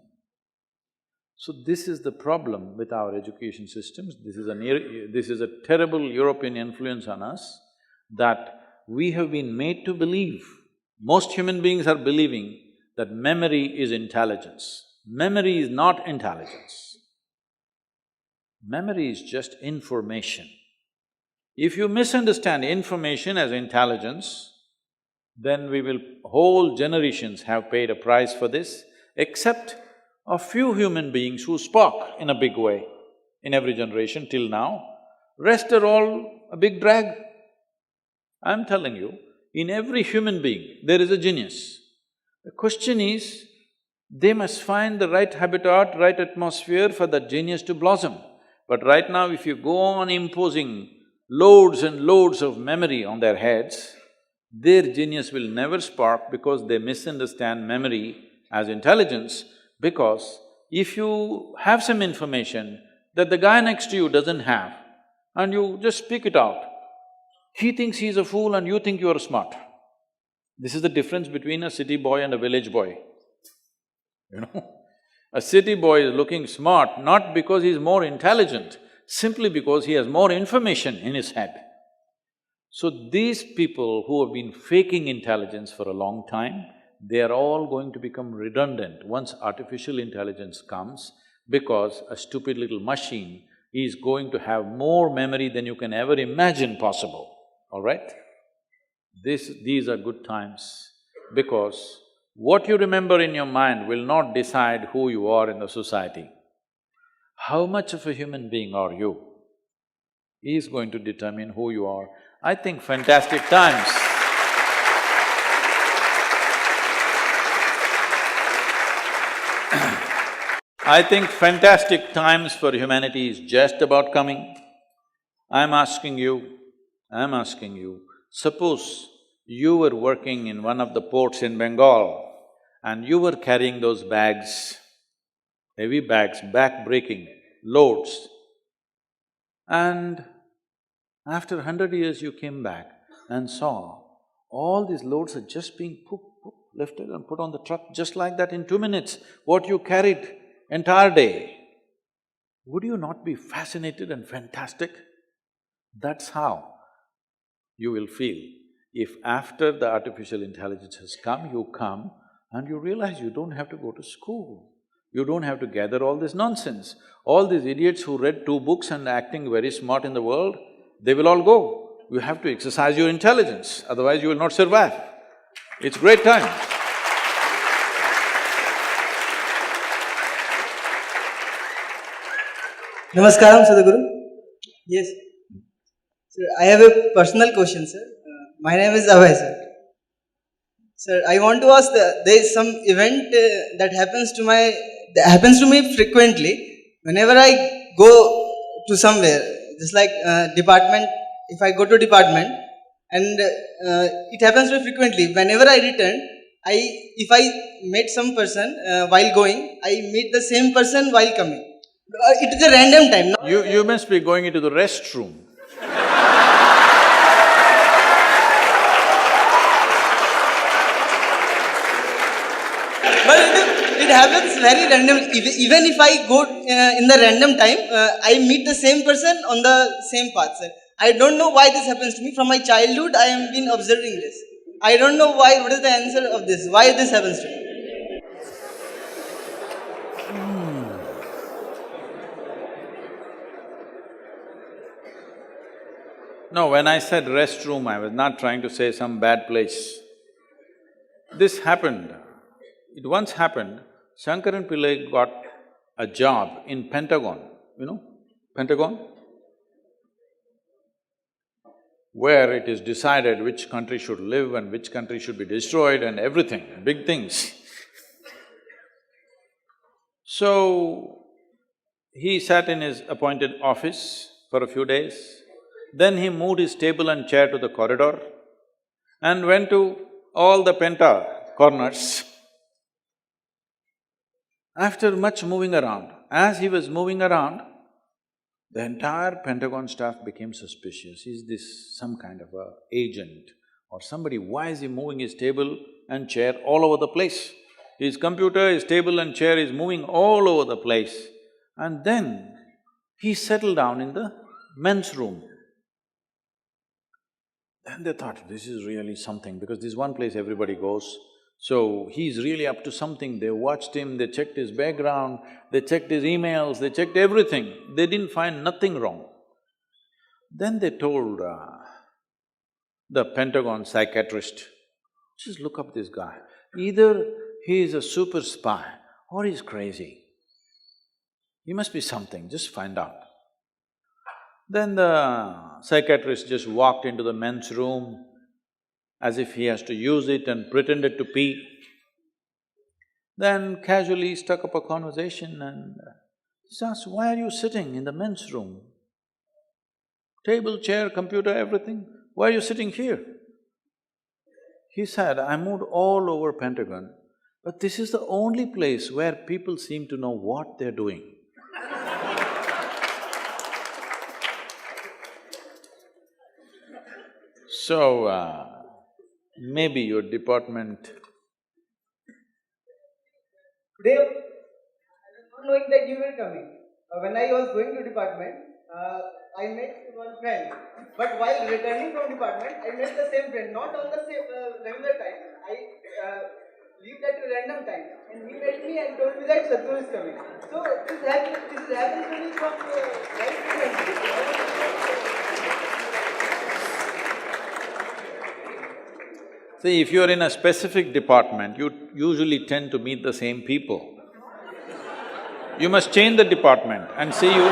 So this is the problem with our education systems, this is a terrible European influence on us, that we have been made to believe, most human beings are believing that memory is intelligence. Memory is not intelligence. Memory is just information. If you misunderstand information as intelligence, then whole generations have paid a price for this, except a few human beings who spoke in a big way in every generation till now. Rest are all a big drag. I'm telling you, in every human being, there is a genius. The question is, they must find the right habitat, right atmosphere for that genius to blossom. But right now, if you go on imposing loads and loads of memory on their heads, their genius will never spark because they misunderstand memory as intelligence. Because if you have some information that the guy next to you doesn't have, and you just speak it out, he thinks he's a fool and you think you're smart. This is the difference between a city boy and a village boy. You know, a city boy is looking smart not because he's more intelligent, simply because he has more information in his head. So these people who have been faking intelligence for a long time, they are all going to become redundant once artificial intelligence comes, because a stupid little machine is going to have more memory than you can ever imagine possible, all right? These are good times, because what you remember in your mind will not decide who you are in the society. How much of a human being are you is going to determine who you are. I think fantastic times. I think fantastic times for humanity is just about coming. I'm asking you, suppose you were working in one of the ports in Bengal and you were carrying those bags, heavy bags, back-breaking loads, and after 100 years you came back and saw all these loads are just being lifted and put on the truck just like that in 2 minutes, what you carried entire day. Would you not be fascinated and fantastic? That's how you will feel if after the artificial intelligence has come, you come and you realize you don't have to go to school. You don't have to gather all this nonsense. All these idiots who read 2 books and acting very smart in the world, they will all go. You have to exercise your intelligence, otherwise you will not survive. It's great time. Namaskaram, Sadhguru. Yes. Sir, I have a personal question, sir. My name is Abhay, sir. Sir, I want to ask, there is some event that happens to me frequently. Whenever I go to somewhere, just like department, if I go to department, and it happens to me frequently. Whenever I return, if I meet some person while going, I meet the same person while coming. It is a random time. You must be going into the restroom. But it happens very random. Even if I go in the random time, I meet the same person on the same path, sir. I don't know why this happens to me. From my childhood, I have been observing this. I don't know why. What is the answer of this? Why this happens to me? No, when I said restroom, I was not trying to say some bad place. This happened. It once happened, Shankaran Pillai got a job in Pentagon, you know, Pentagon? Where it is decided which country should live and which country should be destroyed and everything, big things. So, he sat in his appointed office for a few days. Then he moved his table and chair to the corridor and went to all the Penta corners. After much moving around, as he was moving around, the entire Pentagon staff became suspicious. Is this some kind of a agent or somebody? Why is he moving his table and chair all over the place? His computer, his table and chair is moving all over the place. And then he settled down in the men's room. Then they thought, this is really something, because this is one place everybody goes. So, he's really up to something. They watched him, they checked his background, they checked his emails, they checked everything. They didn't find nothing wrong. Then they told the Pentagon psychiatrist, just look up this guy. Either he is a super spy or he's crazy. He must be something, just find out. Then the psychiatrist just walked into the men's room as if he has to use it and pretended to pee. Then casually struck up a conversation and just asked, why are you sitting in the men's room? Table, chair, computer, everything, why are you sitting here? He said, I moved all over Pentagon, but this is the only place where people seem to know what they're doing. So, maybe your department… Today, I was not knowing that you were coming. When I was going to department, I met one friend. But while returning from department, I met the same friend, not on the same regular time. I lived at a random time, and he met me and told me that Sadhguru is coming. So this is happening to me from very frequently. See, if you're in a specific department, you usually tend to meet the same people. You must change the department and see you'll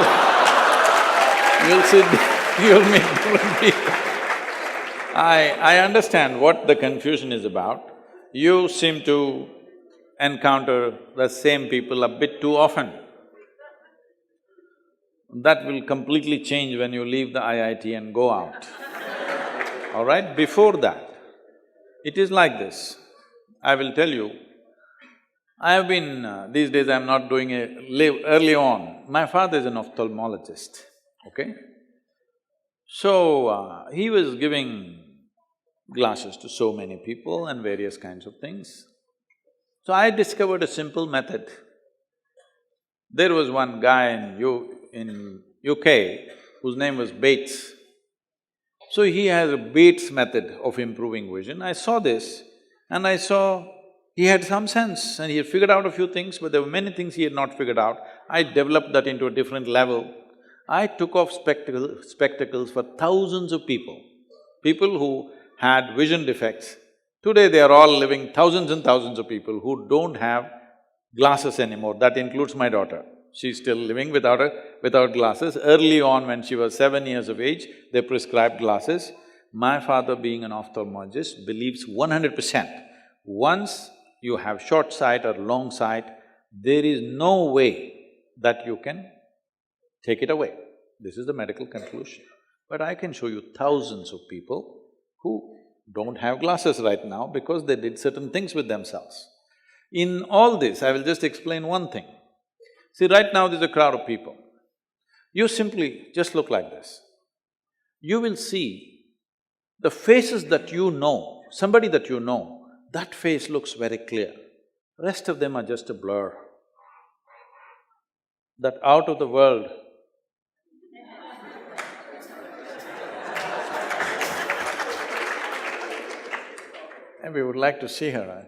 meet different people. I understand what the confusion is about. You seem to encounter the same people a bit too often. That will completely change when you leave the IIT and go out. All right? Before that, it is like this. I will tell you, I have been… these days I'm not doing early on, my father is an ophthalmologist, okay? So, he was giving glasses to so many people and various kinds of things. So I discovered a simple method. There was one guy in UK whose name was Bates. So he has a Bates method of improving vision. I saw this and I saw He had some sense and he had figured out a few things, but there were many things he had not figured out. I developed that into a different level. I took off spectacles for thousands of people who had vision defects. Today they are all living, thousands and thousands of people who don't have glasses anymore. That includes my daughter. She's still living without glasses. Early on, when she was 7 years of age, they prescribed glasses. My father, being an ophthalmologist, believes 100%. Once you have short sight or long sight, there is no way that you can take it away. This is the medical conclusion. But I can show you thousands of people who don't have glasses right now because they did certain things with themselves. In all this, I will just explain one thing. See, right now there's a crowd of people. You simply just look like this. You will see the faces that you know, somebody that you know, that face looks very clear. Rest of them are just a blur. That out of the world, and we would like to see her,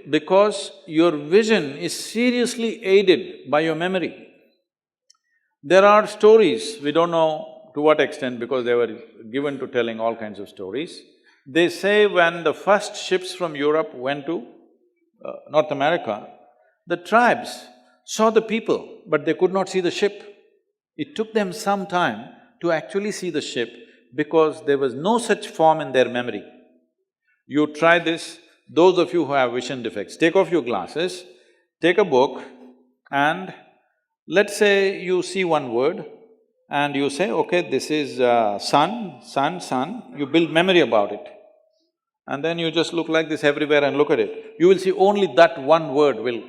because your vision is seriously aided by your memory. There are stories, we don't know to what extent because they were given to telling all kinds of stories. They say when the first ships from Europe went to North America, the tribes saw the people, but they could not see the ship. It took them some time to actually see the ship because there was no such form in their memory. You try this, those of you who have vision defects, take off your glasses, take a book and let's say you see one word and you say, okay, this is sun, sun, sun, you build memory about it. And then you just look like this everywhere and look at it. You will see only that one word will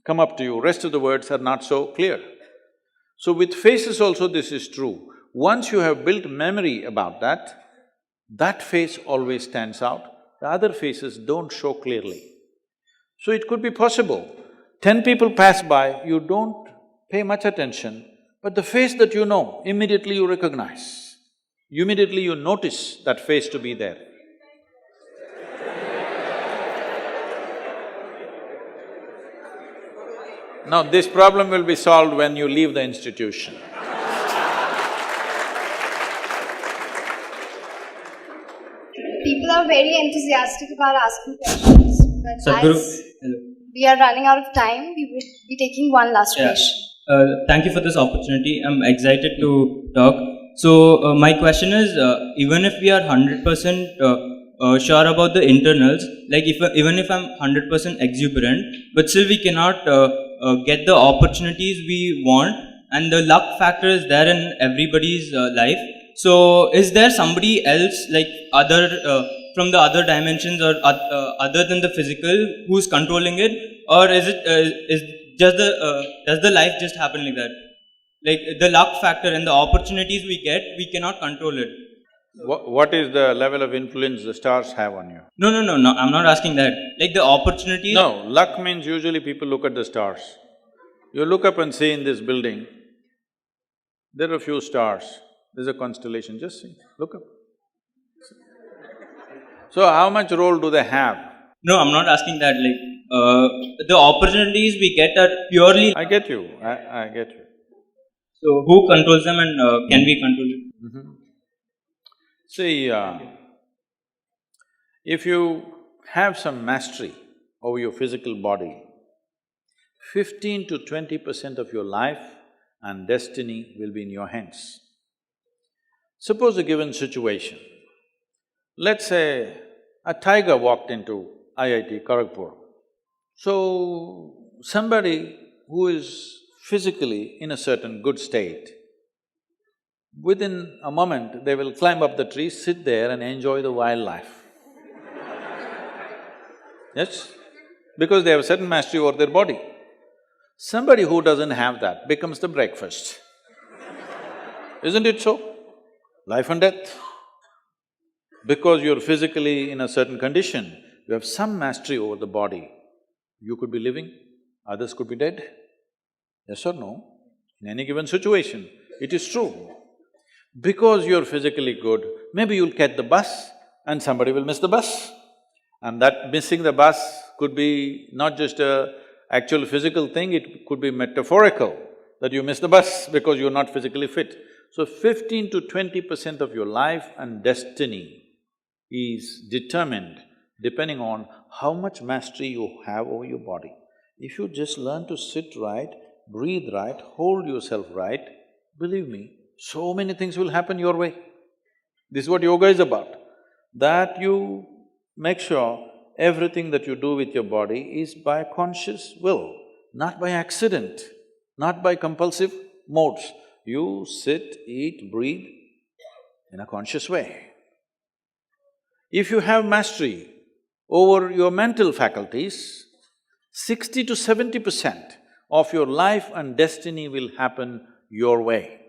come up to you, rest of the words are not so clear. So with faces also this is true. Once you have built memory about that face always stands out, the other faces don't show clearly. So it could be possible, 10 people pass by, you don't pay much attention, but the face that you know, immediately you recognize. Immediately you notice that face to be there. Now, this problem will be solved when you leave the institution. People are very enthusiastic about asking questions, but Sadhguru, as hello. we are running out of time, we will be taking one last Yeah. question. Thank you for this opportunity. I'm excited to talk. So, my question is, even if we are 100% sure about the internals, like even if I'm 100% exuberant, but still we cannot get the opportunities we want, and the luck factor is there in everybody's life. So, is there somebody else, like other from the other dimensions or other than the physical, who's controlling it, or is it does the life just happen like that? Like the luck factor and the opportunities we get, we cannot control it. What is the level of influence the stars have on you? No, I'm not asking that. Like the opportunities… No, luck means usually people look at the stars. You look up and see in this building, there are a few stars, there's a constellation, just see, look up. So how much role do they have? No, I'm not asking that, like… the opportunities we get are purely… I get you, I get you. So who controls them and can we control it? See, if you have some mastery over your physical body, 15 to 20% of your life and destiny will be in your hands. Suppose a given situation, let's say a tiger walked into IIT Kharagpur. So, somebody who is physically in a certain good state, within a moment they will climb up the tree, sit there and enjoy the wildlife. Yes? Because they have a certain mastery over their body. Somebody who doesn't have that becomes the breakfast. Isn't it so? Life and death. Because you're physically in a certain condition, you have some mastery over the body. You could be living, others could be dead. Yes or no? In any given situation, it is true. Because you're physically good, maybe you'll catch the bus and somebody will miss the bus. And that missing the bus could be not just a actual physical thing, it could be metaphorical, that you miss the bus because you're not physically fit. So 15 to 20% of your life and destiny is determined depending on how much mastery you have over your body. If you just learn to sit right, breathe right, hold yourself right, believe me, so many things will happen your way. This is what yoga is about, that you make sure everything that you do with your body is by conscious will, not by accident, not by compulsive modes. You sit, eat, breathe in a conscious way. If you have mastery over your mental faculties, 60 to 70% of your life and destiny will happen your way.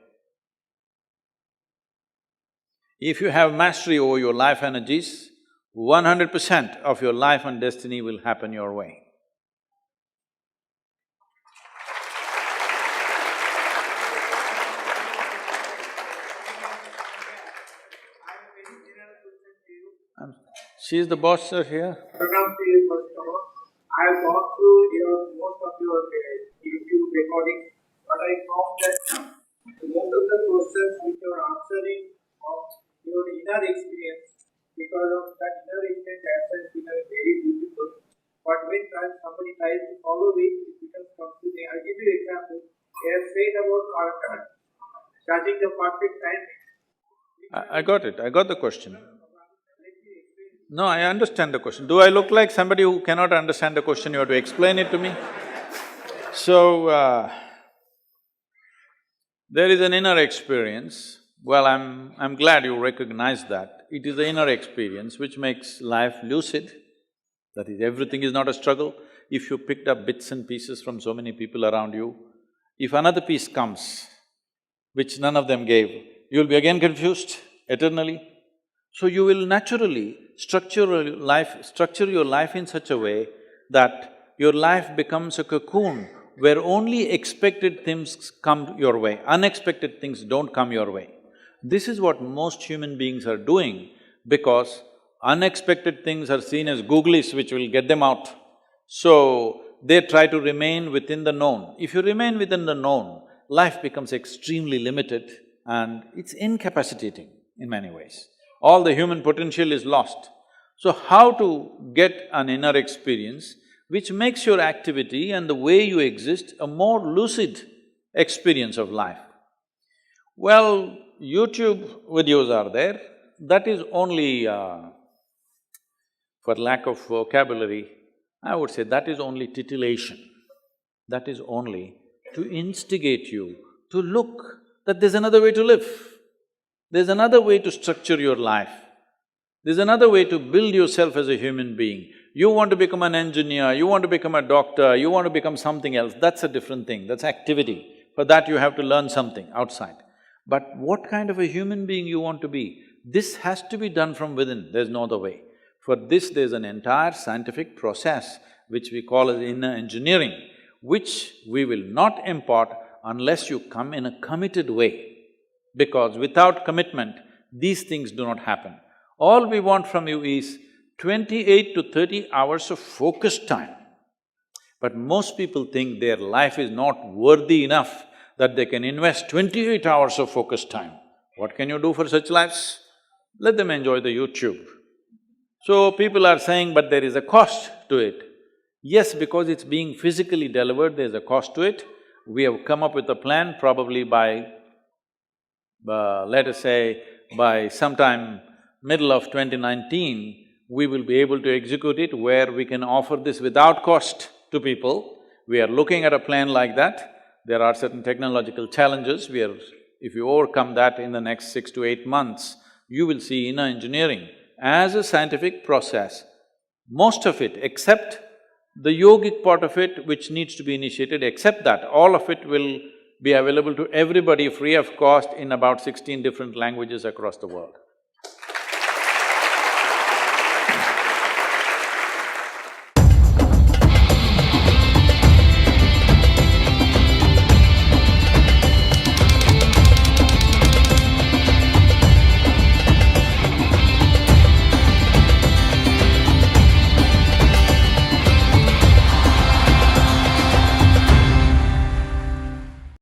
If you have mastery over your life energies, 100% of your life and destiny will happen your way. She is the boss, sir, here. Program to you, first of all. I have gone through most of your YouTube recordings, but I found that most of the questions which you are answering of your inner experience, because of that inner experience, answer is very beautiful. But when somebody tries to follow it, it becomes confusing. I'll give you an example. They have said about judging the perfect time. I got it, I got the question. No, I understand the question. Do I look like somebody who cannot understand the question? You have to explain it to me. So, there is an inner experience. Well, I'm glad you recognize that. It is the inner experience which makes life lucid. That is, everything is not a struggle. If you picked up bits and pieces from so many people around you, if another piece comes, which none of them gave, you'll be again confused eternally. So you will naturally structure your life in such a way that your life becomes a cocoon where only expected things come your way, unexpected things don't come your way. This is what most human beings are doing because unexpected things are seen as googlies which will get them out. So, they try to remain within the known. If you remain within the known, life becomes extremely limited and it's incapacitating in many ways. All the human potential is lost. So how to get an inner experience which makes your activity and the way you exist a more lucid experience of life? Well, YouTube videos are there, that is only, for lack of vocabulary, I would say that is only titillation. That is only to instigate you to look that there's another way to live. There's another way to structure your life. There's another way to build yourself as a human being. You want to become an engineer, you want to become a doctor, you want to become something else, that's a different thing, that's activity. For that you have to learn something outside. But what kind of a human being you want to be, this has to be done from within, there's no other way. For this, there's an entire scientific process which we call as inner engineering, which we will not impart unless you come in a committed way. Because without commitment, these things do not happen. All we want from you is 28 to 30 hours of focused time. But most people think their life is not worthy enough that they can invest 28 hours of focused time. What can you do for such lives? Let them enjoy the YouTube. So people are saying, but there is a cost to it. Yes, because it's being physically delivered, there's a cost to it. We have come up with a plan, probably by let us say, by sometime middle of 2019, we will be able to execute it where we can offer this without cost to people. We are looking at a plan like that. There are certain technological challenges, if you overcome that in the next 6 to 8 months, you will see inner engineering as a scientific process. Most of it, except the yogic part of it which needs to be initiated, except that, all of it will be available to everybody free of cost in about 16 different languages across the world.